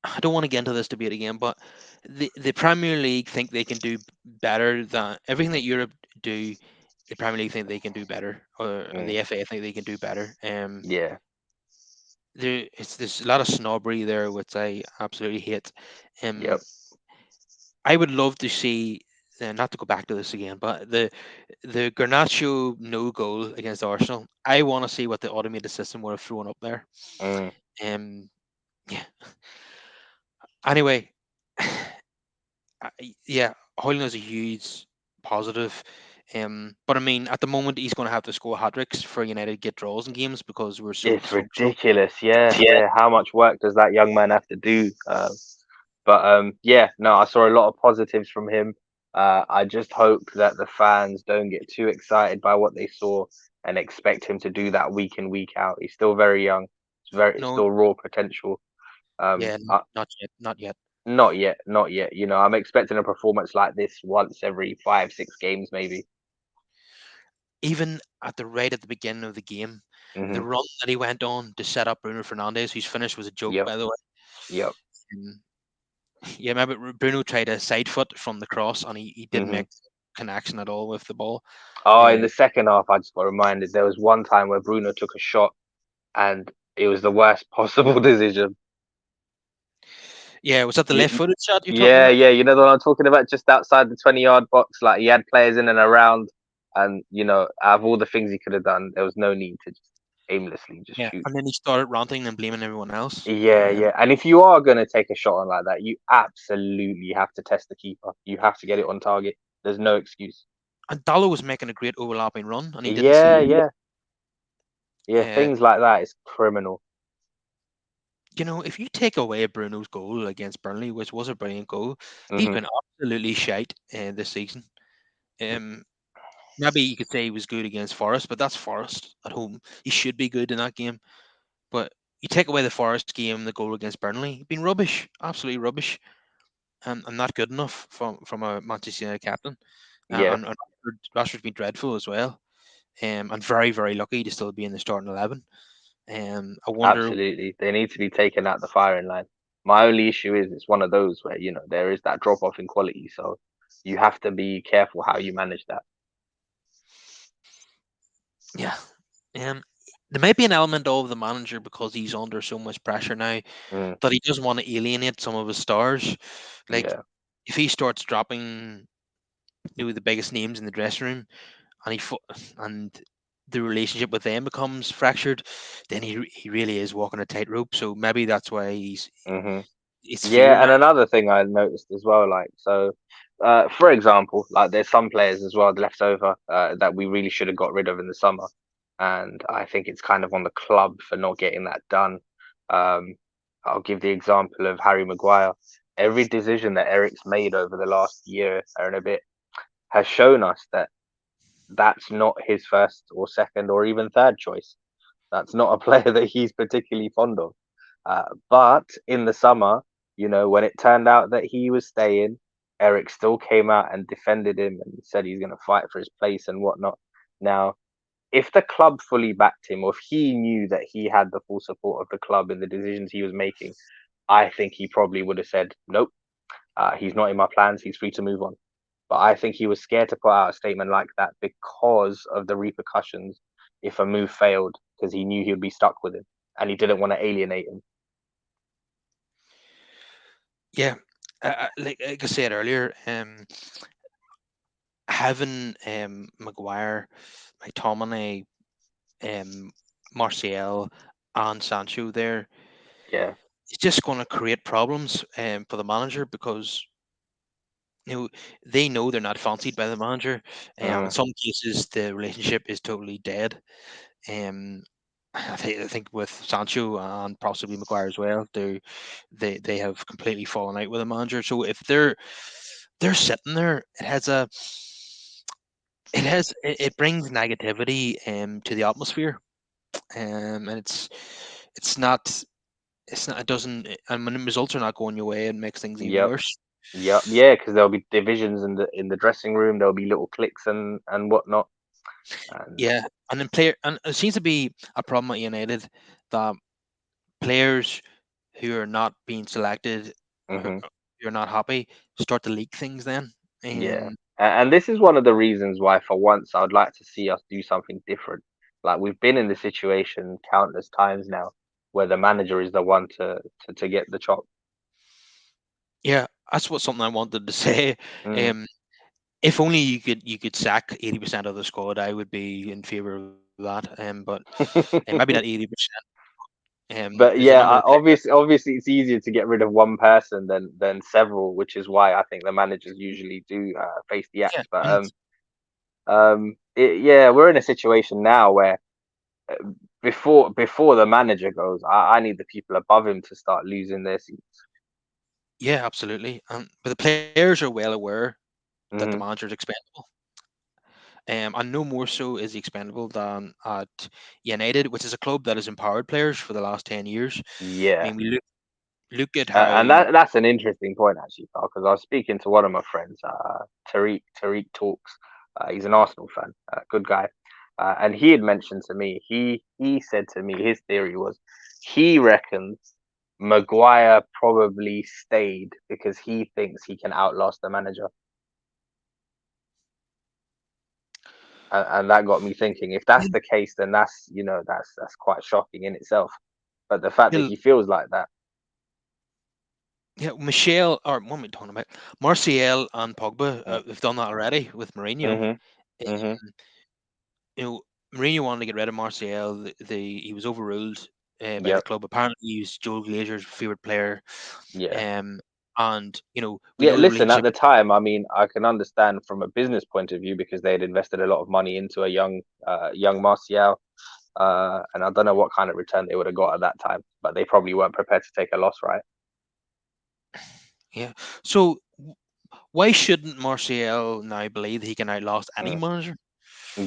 I don't want to get into this debate again. But the Premier League think they can do better than everything that Europe do. The Premier League think they can do better, or Mm, the FA think they can do better. yeah. There's a lot of snobbery there, which I absolutely hate. Um, Yep. I would love to see, not to go back to this again, but the Garnacho no goal against Arsenal. I want to see what the automated system would have thrown up there. Mm, Um, yeah. Anyway, yeah, Hoyland is a huge positive. But I mean, at the moment, he's going to have to score hat tricks for United to get draws in games because we're so it's dysfunctional. ridiculous. Yeah. Yeah. How much work does that young man have to do? But yeah, no, I saw a lot of positives from him. I just hope that the fans don't get too excited by what they saw and expect him to do that week in, week out. He's still very young. It's No, still raw potential. yeah, I, not yet, not yet. not yet, not yet. I'm expecting a performance like this once every 5, 6 games, maybe. Even at the beginning of the game, the Hmm. run that he went on to set up Bruno Fernandes, whose finish was a joke, Yep, by the way. yep. Um, yeah, remember Bruno tried a side foot from the cross, and he didn't Hmm. make connection at all with the ball. Oh, in Uh, the second half, I just got reminded there was one time where Bruno took a shot and it was the worst possible decision. yeah, was that the You, left-footed shot you're talking Yeah, about? yeah, you know what I'm talking about, just outside the 20-yard box. Like he had players in and around, and out of all the things he could have done, there was no need to just aimlessly just Yeah, shoot. and then he started ranting and blaming everyone else. Yeah, yeah. And if you are gonna take a shot on like that, you absolutely have to test the keeper. You have to get it on target. There's no excuse. And Dallo was making a great overlapping run, and he didn't see Yeah, it. yeah, yeah. Uh, Things like that is criminal. if you take away Bruno's goal against Burnley, which was a brilliant goal, he's Hmm. been absolutely shite this season. Um, Maybe you could say he was good against Forest, but that's Forest at home. He should be good in that game. But you take away the Forest game, the goal against Burnley, he's been rubbish, absolutely rubbish, and not good enough from a Manchester United captain. Yeah, And Rashford's been dreadful as well. And very, very lucky to still be in the starting 11. I wonder, absolutely. They need to be taken out the firing line. My only issue is it's one of those where there is that drop off in quality, so you have to be careful how you manage that. yeah, um, there might be an element of the manager because he's under so much pressure now Mm, that he doesn't want to alienate some of his stars. Like yeah. if he starts dropping the biggest names in the dressing room, and and the relationship with them becomes fractured, then he really is walking a tightrope. So maybe that's why it's fear Yeah, and now. another thing I noticed as well, like so, for example, like there's some players as well left over that we really should have got rid of in the summer, and I think it's kind of on the club for not getting that done. Um, I'll give the example of Harry Maguire. Every decision that Eric's made over the last year and a bit has shown us that that's not his first or second or even third choice. That's not a player that he's particularly fond of. But in the summer, when it turned out that he was staying, Eric still came out and defended him and said he's going to fight for his place and whatnot. Now, if the club fully backed him, or if he knew that he had the full support of the club in the decisions he was making, I think he probably would have said, nope, he's not in my plans. He's free to move on. But I think he was scared to put out a statement like that because of the repercussions if a move failed, because he knew he would be stuck with him and he didn't want to alienate him. Yeah, like I said earlier, having Maguire, McTominay, um, Martial, and Sancho there, Yeah. it's just going to create problems for the manager because you know they know they're not fancied by the manager. In Mm, some cases, the relationship is totally dead. Um, I think with Sancho and possibly Maguire as well, they have completely fallen out with the manager. So if they're sitting there, it brings negativity to the atmosphere, and it's not it doesn't and when the results are not going your way, it makes things even yep. worse. Yep. Yeah, because there'll be divisions in the dressing room. There'll be little cliques and whatnot. And Yeah, and then player and it seems to be a problem at United that players who are not being selected, who hmm who are not happy, start to leak things then. yeah, Um, and this is one of the reasons why, for once, I'd like to see us do something different. Like we've been in this situation countless times now, where the manager is the one to get the chop. yeah, that's what something I wanted to say. Mm. Um, if only you could sack 80% of the squad, I would be in favor of that. But maybe not 80%. But There's a yeah, number of players. obviously it's easier to get rid of one person than several, which is why I think the managers usually do face the Yeah, axe. But and it's yeah, we're in a situation now where before the manager goes, I need the people above him to start losing their seats. yeah, absolutely. But the players are well aware that the Hmm manager is expendable. And no more so is he expendable than at United, which is a club that has empowered players for the last 10 years. I Yeah, mean, we look at how. and that's an interesting point actually, pal, because I was speaking to one of my friends, Tariq talks. He's an Arsenal fan, good guy, and he had mentioned to me. He said to me his theory was he reckons Maguire probably stayed because he thinks he can outlast the manager, and that got me thinking. If that's the case, then that's quite shocking in itself. But the fact that Well, he feels like that, yeah, Michelle, or what am I talking about? Martial and Pogba mm, have done that already with Mourinho. mhm, Eh, mhm, You know, Mourinho wanted to get rid of Martial. He was overruled by the yep, club. Apparently, he was Joe Glazer's favorite player. yeah. Um, and we Yeah, know the listen, at relationship. the time, I mean, I can understand from a business point of view because they had invested a lot of money into a young Martial, and I don't know what kind of return they would have got at that time, but they probably weren't prepared to take a loss, right? Yeah. So why shouldn't Martial now believe he can outlast any Mm. manager?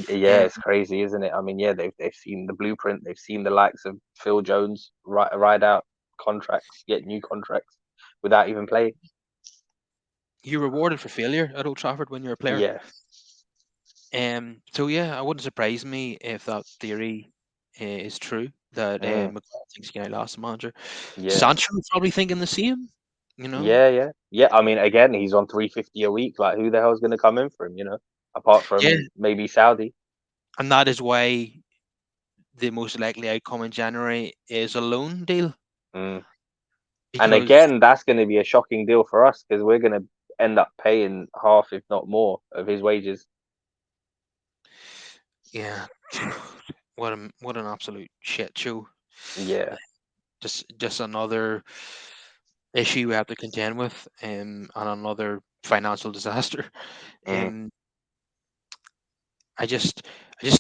Yeah, Um, it's crazy, isn't it? I mean, yeah, they've seen the blueprint, they've seen the likes of Phil Jones ride out contracts, get new contracts without even playing. you're rewarded for failure at Old Trafford when you're a player. Yeah, So yeah, it wouldn't surprise me if that theory is true that mm, Maguire thinks he can outlast the manager. yeah, Sancho is probably thinking the same. You know, yeah. I mean, again, he's on 350 a week. Like, who the hell's going to come in for him? Apart yeah, from maybe Saudi. and that is why the most likely outcome in January is a loan deal Mm. And because again, that's going to be a shocking deal for us because we're going to end up paying half, if not more, of his wages. yeah, what an absolute shit show. Yeah, Just another. issue we have to contend with, and another financial disaster. Mm. Um, I just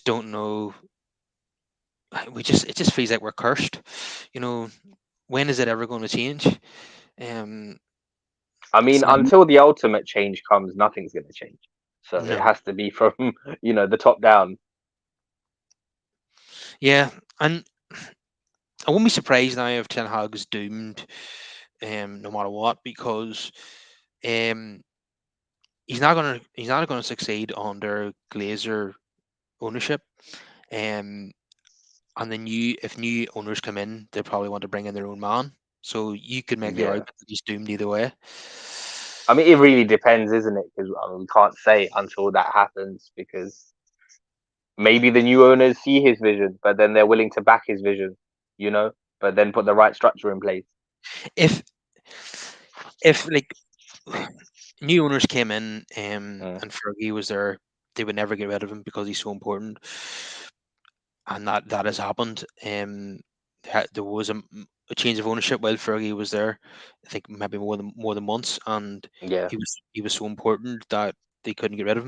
don't know. It just feels like we're cursed. You know, when is it ever going to change? Um, I it's mean, naive. until the ultimate change comes, nothing's going to change. So it No, has to be from the top down. yeah, and I wouldn't be surprised now if Ten Hag's doomed, no matter what, because um, he's not gonna succeed under Glazer ownership. Um, and the new if new owners come in, they probably want to bring in their own man. So you could make the Yeah. argument that he's doomed either way. I mean, it really depends, isn't it? Because I mean, we can't say until that happens because maybe the new owners see his vision, but then they're willing to back his vision, you know, but then put the right structure in place. If like new owners came in, Mm, and Fergie was there, they would never get rid of him because he's so important, and that has happened. There was a change of ownership while Fergie was there. I think maybe more than once, and yeah. he was so important that they couldn't get rid of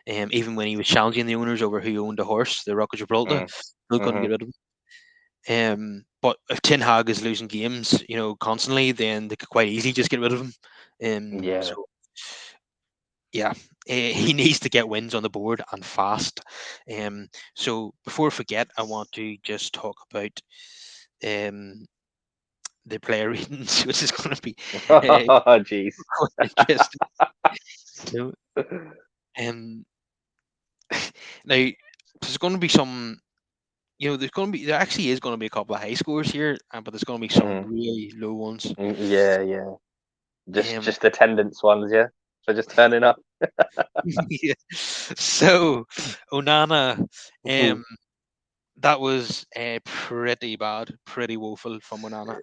him. Even when he was challenging the owners over who owned the horse, the Rock of Gibraltar, Mm, they couldn't hmm. get rid of him. But if Ten Hag is losing games, constantly, then they could quite easily just get rid of him. Yeah. So yeah, he needs to get wins on the board and fast. So before I forget, I want to just talk about um, the player ratings, which is going to be uh, Oh, jeez. quite interesting. You know, um, now there's going to be some. There actually is going to be a couple of high scores here, but there's going to be some Hmm. really low ones. Yeah, yeah. Just Um, just attendance ones, yeah. So just turning up. yeah. So Onana, um, that was pretty bad, pretty woeful from Onana.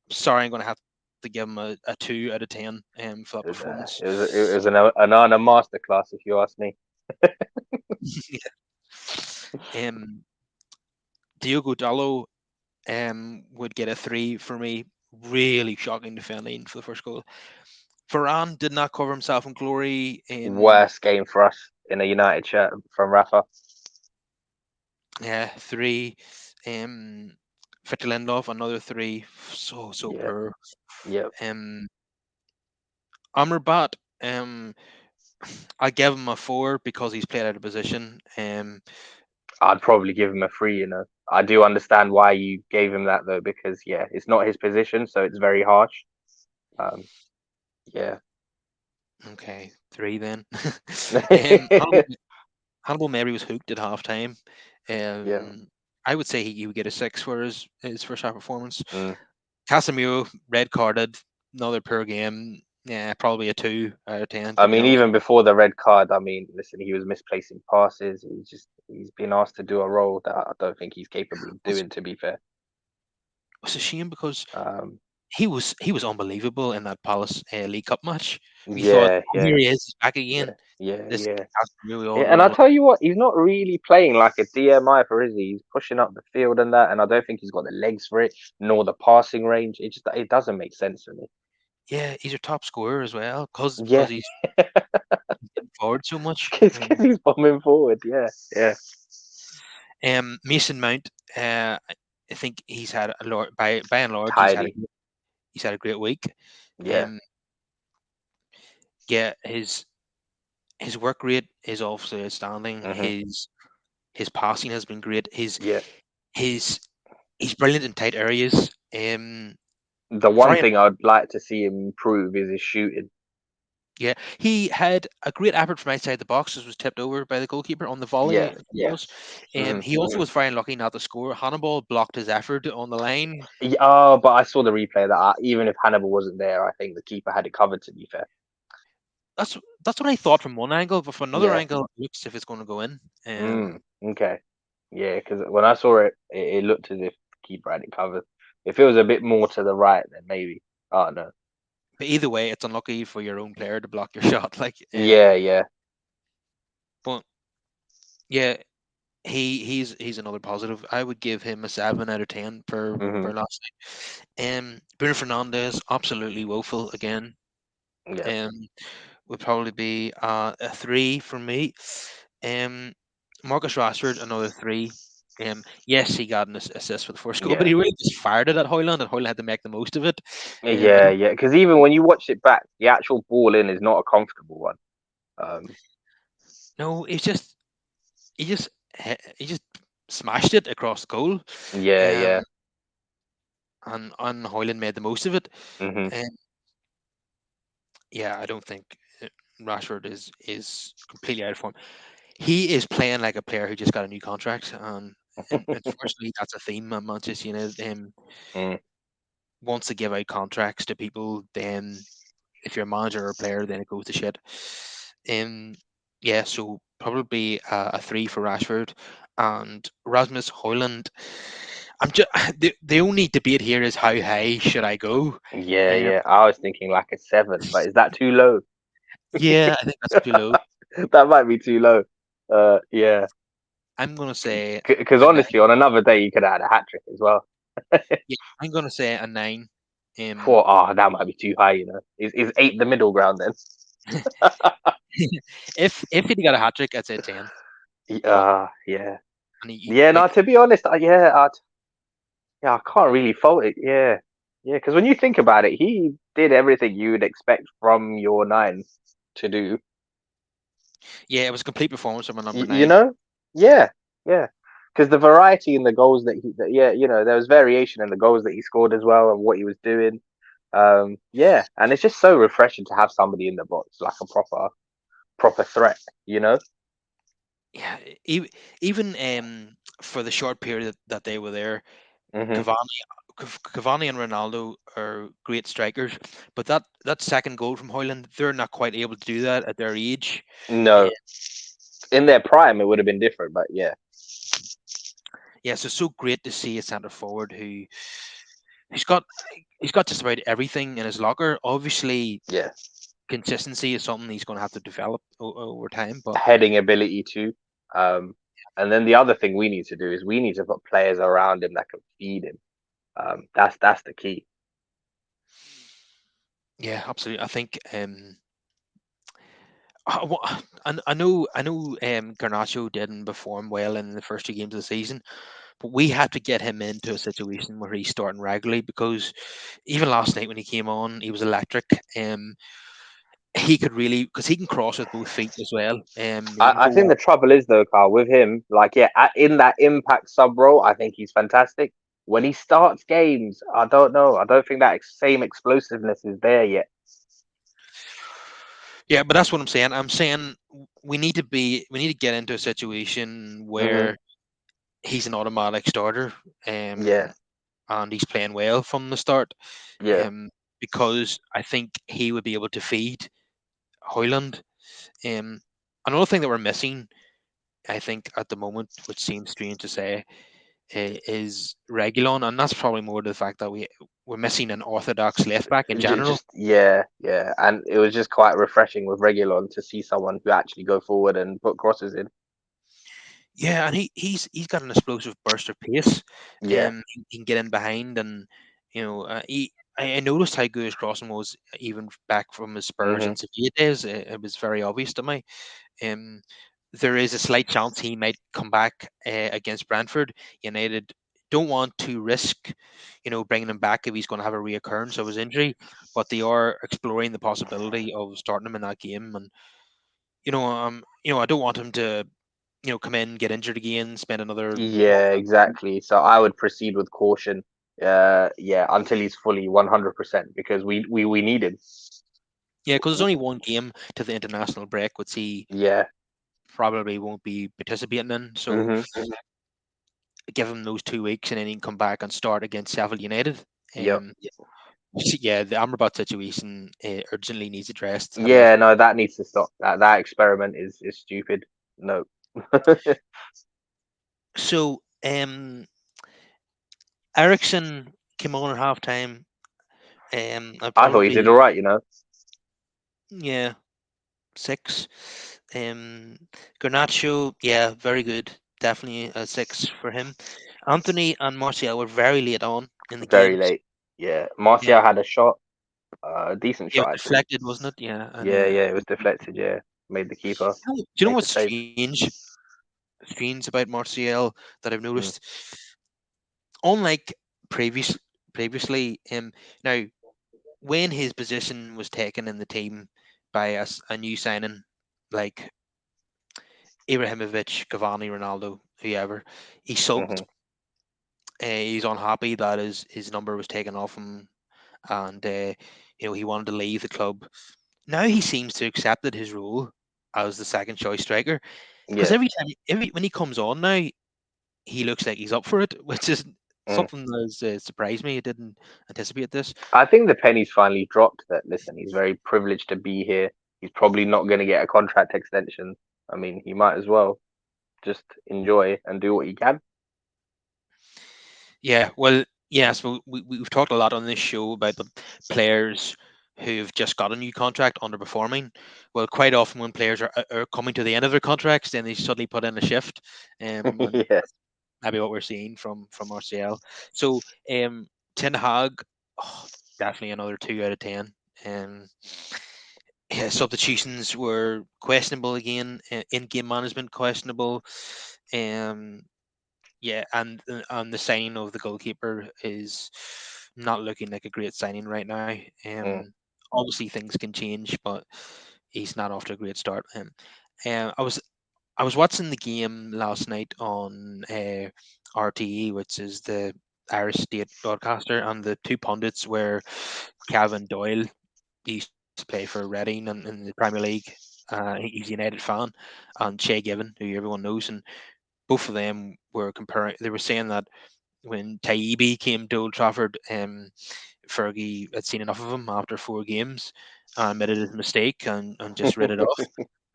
Sorry, I'm going to have to give him a 2 out of 10 for that performance. It was an honor masterclass, if you ask me. um, Diogo Dallo would get a 3 for me. Really shocking defending for the first goal. Varane did not cover himself in glory. Worst game for us in a United shirt from Rafa. Yeah, 3. Um, Victor Lindelof, another 3. So Yeah, poor. yeah. Um, Amrabat, um, I give him a 4 because he's played out of position. I'd probably give him a three. I do understand why you gave him that though, because yeah, it's not his position, so it's very harsh. Um, yeah, Okay, 3 then. Hannibal Mary was hooked at halftime. yeah. I would say he would get a 6 for his first half performance. Mm. Casemiro, red carded, another poor game. Yeah, probably a 2 out of 10, I to be mean, honest. even before the red card, I mean, listen, he was misplacing passes. He's been asked to do a role that I don't think he's capable of Was doing. To be fair, was a shame because um, he was unbelievable in that Palace League Cup match. We thought, yeah, oh, here yeah, he is, he's back yeah, again. yeah, This yeah. Casemiro we all Yeah, and know I and love. tell you what, he's not really playing like a DMI for Izzy. He's pushing up the field and that, and I don't think he's got the legs for it, nor the passing range. It doesn't make sense for me. Yeah, he's your top scorer as well because Yeah, he's getting forward so much. because he's bombing forward. Yeah, yeah, Mason Mount, I think he's had a lot by and large tidy. he's had a great week. Yeah, Um, yeah, his work rate is also outstanding. hmm, His passing has been great. yeah. His he's brilliant in tight areas. The one Very thing I'd like to see him improve is his shooting. Yeah, he had a great effort from outside the box. This was tipped over by the goalkeeper on the volley. Yeah, I think it yeah. was. Hmm. He also was very unlucky not to score. Hannibal blocked his effort on the line. Yeah, oh, but I saw the replay of that. Even if Hannibal wasn't there, I think the keeper had it covered. To be fair. That's what I thought from one angle, but from another Yeah. angle, it looks if it's going to go in. Mm, okay. Yeah, because when I saw it looked as if the keeper had it covered. If it was a bit more to the right, then maybe. Oh no. But either way, it's unlucky for your own player to block your shot. Yeah, yeah. But yeah, he's another positive. I would give him a 7 out of 10 Hmm. for last night. Bruno Fernandez, absolutely woeful again. Yeah, Um, would probably be a 3 for me. Um, Marcus Rashford, another 3. Yes, he got an assist for the first goal, but yeah, he really just fired it at Hoyland, and Hoyland had to make the most of it. yeah, yeah. Because even when you watch it back, the actual ball in is not a comfortable one. Um, No, he just he just smashed it across the goal, yeah, um, yeah. and Hoyland made the most of it. Hmm. Um, yeah, I don't think Rashford is completely out of form. He is playing like a player who just got a new contract, and unfortunately, that's a theme at Manchester United. Mm. Wants to give out contracts to people, then if you're a manager or a player, then it goes to shit. Um, yeah, so probably a 3 for Rashford and Rasmus Hoyland. I'm just the only debate here is how high should I go? Yeah, Um, yeah. I was thinking like a 7, but is that too low? yeah, I think that's too low. That might be too low. Yeah. I'm gonna say Because a 9. honestly, on another day, you could have had a hat trick as well. Yeah, I'm gonna say a 9. Um, For that might be too high. Is 8 the middle ground then? if he got a hat trick, I'd say 10. But Yeah, and yeah. No, like to be honest, yeah, I can't really fault it. Yeah, yeah. Because when you think about it, he did everything you would expect from your nine to do. yeah, it was a complete performance from a number You 9. know? Yeah, yeah. Because the variety in the goals yeah, there was variation in the goals that he scored as well and what he was doing. Yeah, and it's just so refreshing to have somebody in the box like a proper threat. You know? Yeah, even for the short period that they were there, Hmm. Cavani, Cavani and Ronaldo are great strikers, but that second goal from Hoyland, they're not quite able to do that at their age. Uh, No, in their prime, it would have been different, but yeah, yeah, so it's so great to see a centre forward who's got he's got just about everything in his locker. Obviously, yeah, consistency is something he's going to have to develop over time, but heading ability too. Um, and then the other thing we need to do is we need to put players around him that can feed him. That's the key. yeah, absolutely. I think I know Garnacho didn't perform well in the first 2 games of the season, but we have to get him into a situation where he's starting regularly because even last night when he came on, he was electric. He could really because he can cross with both feet as well. He can I think go. the trouble is though, Carl, with him, like yeah, in that impact sub role, I think he's fantastic. When he starts games, I don't know. I don't think that same explosiveness is there yet. Yeah, but that's what I'm saying. I'm saying we need to get into a situation Hmm. where he's an automatic starter, Yeah, and he's playing well from the start, yeah. because I think he would be able to feed Hoyland. Um, Another thing that we're missing, I think, at the moment, which seems strange to say, is Regulon, and that's probably more to the fact that we're missing an orthodox left back in general. Just yeah, yeah, and it was just quite refreshing with Regulon to see someone who actually go forward and put crosses in. Yeah, and he's got an explosive burst of pace. Yeah. He can get in behind, and I noticed how good his crossing was even back from his Spurs Hmm. and Sevilla days. It was very obvious to me. Um, there is a slight chance he might come back against Brentford. United don't want to risk, bringing him back if he's going to have a reoccurrence of his injury, but they are exploring the possibility of starting him in that game. And I don't want him to, come in, get injured again, spend another month. Yeah, exactly. So I would proceed with caution. Yeah, until he's fully 100% because we need him. Yeah, because there's only one game to the international break, which he Yeah. probably won't be participating in. So Hmm. give him those 2 weeks, and then he can come back and start against Sheffield United. Yep. Um, yeah, the Amrabat situation urgently needs addressed, and Yeah, no, that needs to stop. That experiment is stupid. No. so Ericsson came on at halftime. I'd I thought he did probably all right. yeah 6. Um, Garnacho, yeah, very good. definitely a 6 for him. Anthony and Martial were very late on in the Very games. late. Yeah, Uh, Martial had a shot, a decent it was shot actually. deflected, wasn't it? Yeah, and Yeah, yeah, it was deflected. Yeah, made the keeper do you know make a what's save. strange about Martial that I've Mm, noticed? Unlike previous previously, now when his position was taken in the team by a new signing like Ibrahimovic, Cavani, Ronaldo, whoever, he sulked. mhm. He's unhappy that his number was taken off him, and he wanted to leave the club. Now he seems to have accepted his role as the second choice striker because Yeah. every when he comes on now, he looks like he's up for it, which is Mm. something that has surprised me. I didn't anticipate this. I think the penny's finally dropped that, listen, he's very privileged to be here. He's probably not going to get a contract extension. I mean, he might as well just enjoy and do what he can. Yeah, well, yes, we've talked a lot on this show about the players who've just got a new contract underperforming. Well, quite often when players are coming to the end of their contracts, then they suddenly put in a shift, and Yeah. maybe what we're seeing from RCL. So, Ten Hag, oh, definitely another 2 out of 10. Um, yeah, substitutions were questionable again. In-game management questionable. Um, yeah, and the signing of the goalkeeper is not looking like a great signing right now. Mm, Obviously things can change, but he's not off to a great start. I was watching the game last night on RTE, which is the Irish state broadcaster, and the two pundits were Calvin Doyle. He used to play for Reading and in the Premier League. He's a United fan, and Shay Given, who everyone knows, and both of them were comparing. They were saying that when Taibbi came to Old Trafford, Fergie had seen enough of him after 4 games and admitted his mistake and just read it off.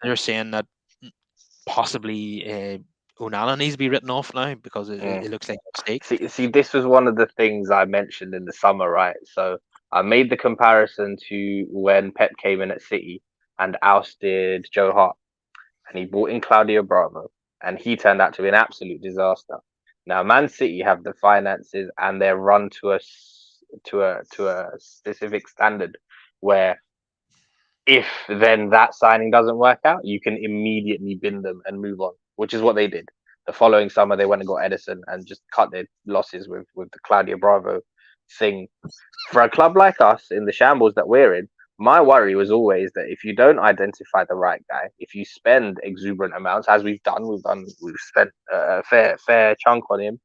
They're saying that possibly Onana needs to be written off now because mm. it looks like a mistake. See, this was one of the things I mentioned in the summer, right? So I made the comparison to when Pep came in at City and ousted Joe Hart, and he brought in Claudio Bravo, and he turned out to be an absolute disaster. Now, Man City have the finances, and they're run to a specific standard where if then that signing doesn't work out, you can immediately bin them and move on, which is what they did. The following summer, they went and got Edison and just cut their losses with the Claudia Bravo thing. For a club like us in the shambles that we're in, my worry was always that if you don't identify the right guy, if you spend exuberant amounts, as we've spent a fair chunk on him,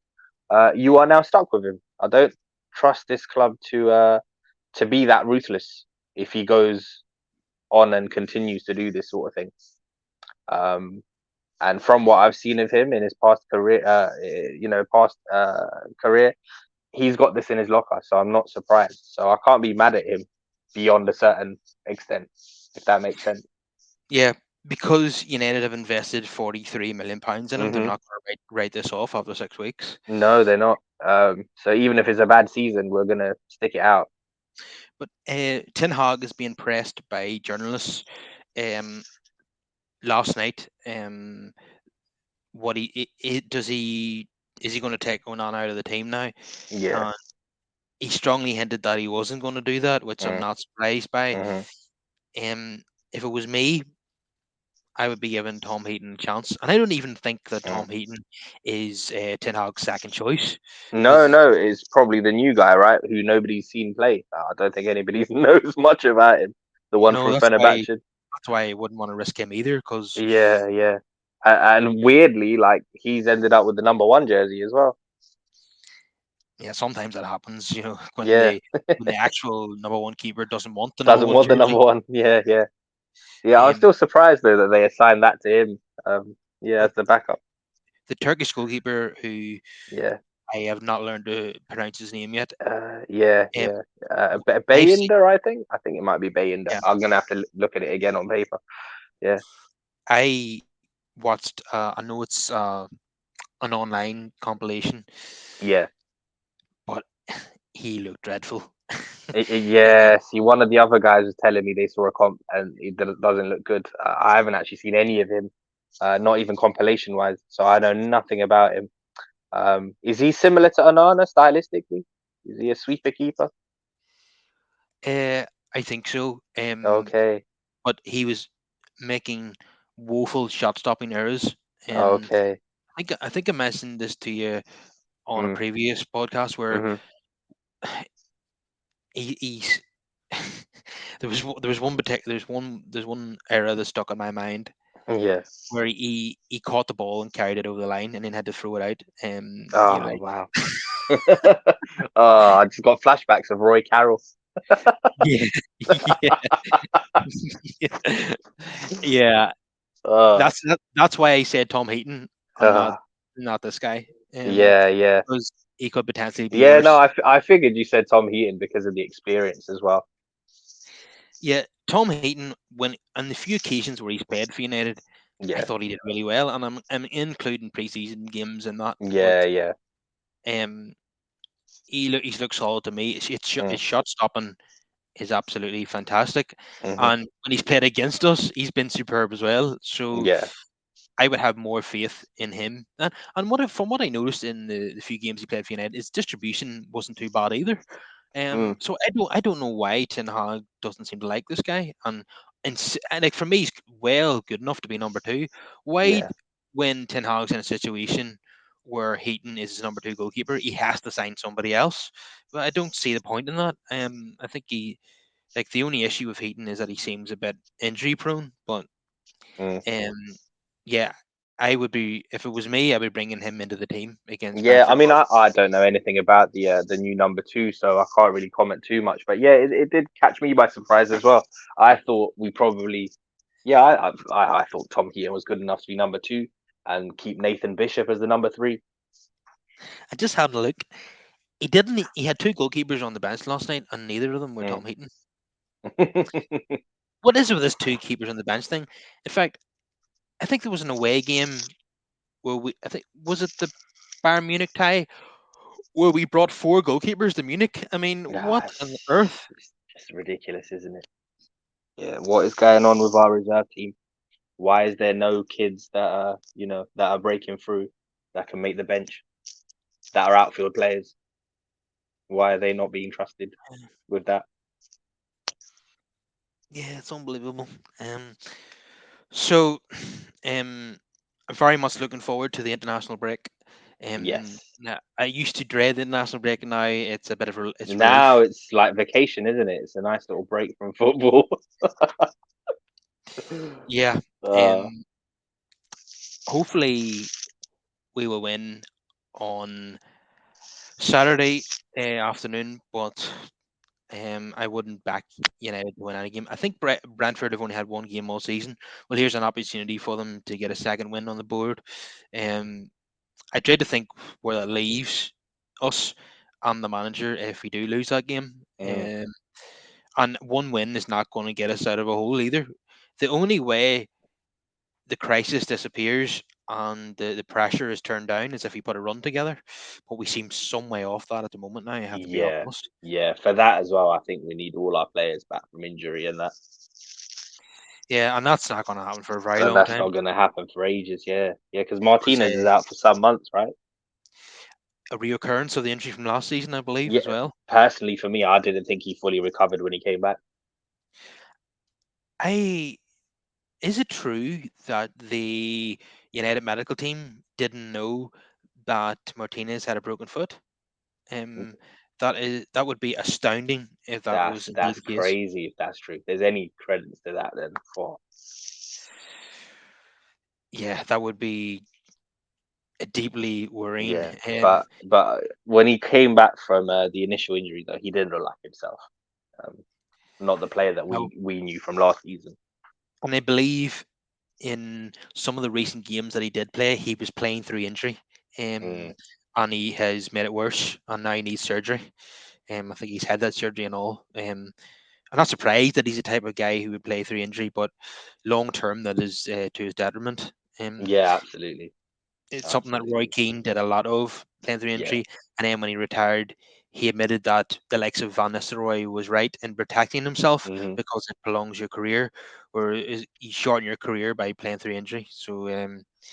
you are now stuck with him. I don't trust this club to be that ruthless if he goes on and continues to do this sort of thing. Um, and from what I've seen of him in his past career, career, he's got this in his locker. So I'm not surprised. So I can't be mad at him beyond a certain extent, if that makes sense. Yeah, because United have invested £43 million in him, they're Hmm. not going to write this off after 6 weeks. No, they're not. So even if it's a bad season, we're gonna stick it out. But Ten Hag is being pressed by journalists um, last night. What does he is he going to take Onan out of the team now? Yeah. Uh, he strongly hinted that he wasn't going to do that, which I'm not surprised by. Mm-hmm. If it was me, I would be giving Tom Heaton a chance, and I don't even think that Mm. Tom Heaton is Ten Hag's second choice No, because no, it's probably the new guy, right? Who nobody's seen play. I don't think anybody knows much about him. The one no, from Fenerbahce. that's why I wouldn't want to risk him either. Because Yeah, yeah. And weirdly, like he's ended up with the number one jersey as well. yeah, sometimes that happens. When Yeah, the actual number one keeper doesn't want the number doesn't one want the number jersey. one. Yeah, yeah, yeah. I was Um, still surprised though that they assigned that to him. Yeah, well, as the backup. the Turkish goalkeeper who Yeah, I have not learned to pronounce his name yet. yeah, Um, yeah. I've seen, Bayinder, I think. I think it might be Bayinder. yeah, I'm gonna have to look at it again on paper. Yeah, I watched. I know it's an online compilation, yeah. but he looked dreadful. Um, Yeah, see, one of the other guys was telling me they saw a comp and it doesn't look good. I haven't actually seen any of him. not even compilation wise. So I know nothing about him. Is he similar to Onana stylistically? Is he a sweeper keeper? Uh, I think so. Okay, But he was making woeful shot-stopping errors. Um, okay. I think I mentioned this to you on a Mm, previous podcast where hmm. he's there was one particular there's one era that stuck in my mind Yeah. where he caught the ball and carried it over the line and then had to throw it out. You know, Oh like wow. Oh, I just got flashbacks of Roy Carroll. yeah, yeah, yeah. Uh, That's why I said Tom Heaton and not uh, not this guy. yeah, yeah, Because he could potentially be yeah. No, worse. I figured you said Tom Heaton because of the experience as well. Yeah, Tom Heaton, when on the few occasions where he's played for United, I Yeah, thought he did really well, and I'm including preseason games and that. But yeah, yeah. um, he's looked solid to me. Mm, His shot stopping is absolutely fantastic, hmm. and when he's played against us, he's been superb as well. So Yeah. I would have more faith in him. And from what I noticed in the few games he played for United, his distribution wasn't too bad either. Mm, So I don't know why Ten Hag doesn't seem to like this guy, and like for me, he's well good enough to be number two. Why, yeah. when Ten Hag's in a situation where Heaton is his number two goalkeeper, he has to sign somebody else. But I don't see the point in that. I think the only issue with Heaton is that he seems a bit injury prone. But Mm. um, yeah, I would be if it was me, I would be bringing him into the team against Yeah, I Brentford. mean, I don't know anything about the new number two, so I can't really comment too much. But yeah, it did catch me by surprise as well. I thought we probably, yeah, I thought Tom Heaton was good enough to be number two and keep Nathan Bishop as the number three. I just had a look. He didn't. He had two goalkeepers on the bench last night, and neither of them were Mm. Tom Heaton. What is it with this two keepers on the bench thing? In fact, I think there was an away game where I think, was it the Bayern Munich tie where we brought four goalkeepers to Munich? I mean, Yeah, what on earth? it's just ridiculous, isn't it? Yeah, what is going on with our reserve team? Why is there no kids that are, that are breaking through that can make the bench, that are outfield players? Why are they not being trusted with that? Yeah, it's unbelievable. So, I'm very much looking forward to the international break. Yes. Now, I used to dread the international break, and now it's a bit of it's Now relief. it's like vacation, isn't it? It's a nice little break from football. Yeah. uh, Um. Hopefully, we will win on Saturday afternoon, but I wouldn't back United to win any game. I think Brentford have only had one game all season. Well, here's an opportunity for them to get a second win on the board. Um, I dread to think where that leaves us and the manager if we do lose that game. mm, And one win is not going to get us out of a hole either. The only way the crisis disappears and the pressure is turned down is if we put a run together. But we seem some way off that at the moment now, I have to be yeah, honest. yeah. For that as well, I think we need all our players back from injury and that, Yeah, and that's not going to happen for a very and long that's time. not going to happen for ages. Yeah, yeah, because Because Martinez is out for some months, right? a reoccurrence of the injury from last season, I believe, as Yeah. well. Personally, for me, I didn't think he fully recovered when he came back. I Is it true that the United medical team didn't know that Martinez had a broken foot? Um, that would be astounding if that was indeed That's the case. crazy if that's true. If there's any credence to that, then for Yeah, that would be deeply worrying. yeah. But when he came back from the initial injury, though, he didn't look like himself. Um, not the player that No, we knew from last season. and I believe in some of the recent games that he did play, he was playing through injury, Mm, um, and he has made it worse, and now he needs surgery. I think he's had that surgery and all. I'm not surprised that he's the type of guy who would play through injury, but long term, that is to his detriment. yeah, absolutely, It's something that Roy absolutely. Keane did a lot of, playing through Yeah, injury, and then when he retired, he admitted that the likes of Van Nistelrooy was right in protecting himself Hmm. because it prolongs your career, or you shorten your career by playing through injury. So,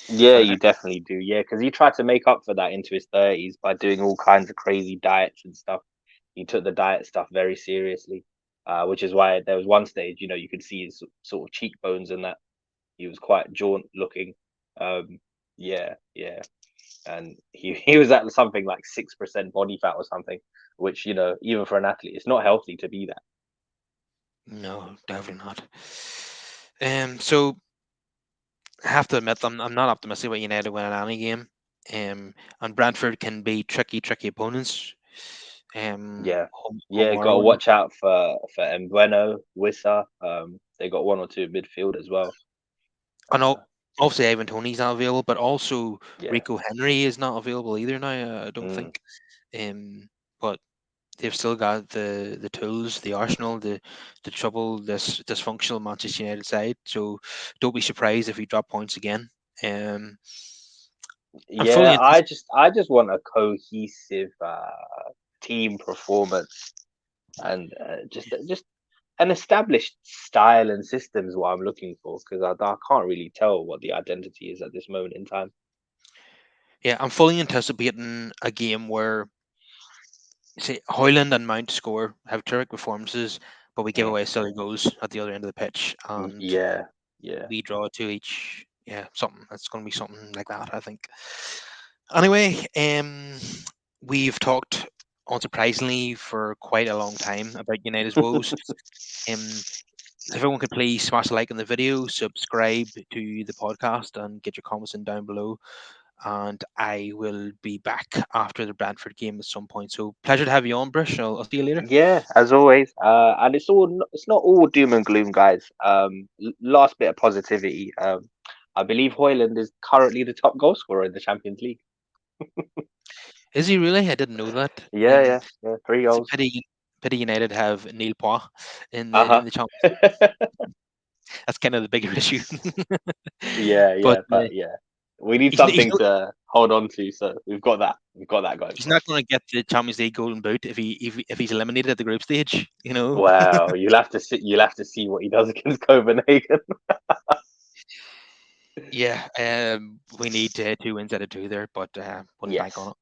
Yeah, but you definitely do. Yeah, because he tried to make up for that into his 30s by doing all kinds of crazy diets and stuff. He took the diet stuff very seriously, which is why there was one stage, you could see his sort of cheekbones and that he was quite jaunt looking. Um, yeah, yeah, and he he was at something like 6% body fat or something, which even for an athlete, it's not healthy to be that. no, definitely not. So I have to admit, I'm not optimistic about United winning any game. And Brentford can be tricky opponents. Yeah, Home yeah, or got to away. watch out for Mbueno, Wissa. They got one or two midfield as well. And Uh, obviously Ivan Tony's not available, but also yeah. Rico Henry is not available either now. I don't Mm. think. But they've still got the tools, the arsenal, the trouble this dysfunctional Manchester United side. So don't be surprised if we drop points again. Um, I'm fully Yeah, I antici- just I just want a cohesive team performance and just an established style and system is what I'm looking for because I can't really tell what the identity is at this moment in time. yeah, I'm fully anticipating a game where say Hoyland and Mount score, have terrific performances, but we give Mm. away silly goals at the other end of the pitch, and Yeah, yeah, we draw two each. Yeah, something. It's going to be something like that, I think. Anyway, we've talked unsurprisingly for quite a long time about United's woes. Um, if everyone could please smash a like on the video, subscribe to the podcast, and get your comments in down below. And I will be back after the Brentford game at some point. So pleasure to have you on, Brush. I'll see you later. yeah. As always, and it's not all doom and gloom, guys. Last bit of positivity. I believe Hoyland is currently the top goal scorer in the Champions League. Is he really? I didn't know that. Yeah, yeah, yeah. Three It's a goals. pity United have Neil Poit Uh in huh. the Champions League. That's kind of the bigger issue. Yeah, But yeah, but yeah, we need he's something to hold on to. So we've got that. We've got that going he's for not us. going to get the Champions League golden boot if he's eliminated at the group stage. You know. Wow, you'll have to see. You'll have to see what he does against Copenhagen. Yeah. We need two wins out of two there, but wouldn't bank on Yes. it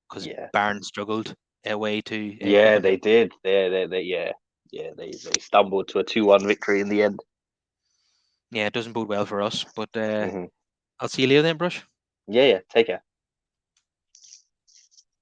because Yeah. Bayern struggled away to Yeah, they Copenhagen. did. Yeah, yeah. They stumbled to a 2-1 victory in the end. Yeah, it doesn't bode well for us. But Hmm. I'll see you later then, Brush. Yeah, yeah. Take care.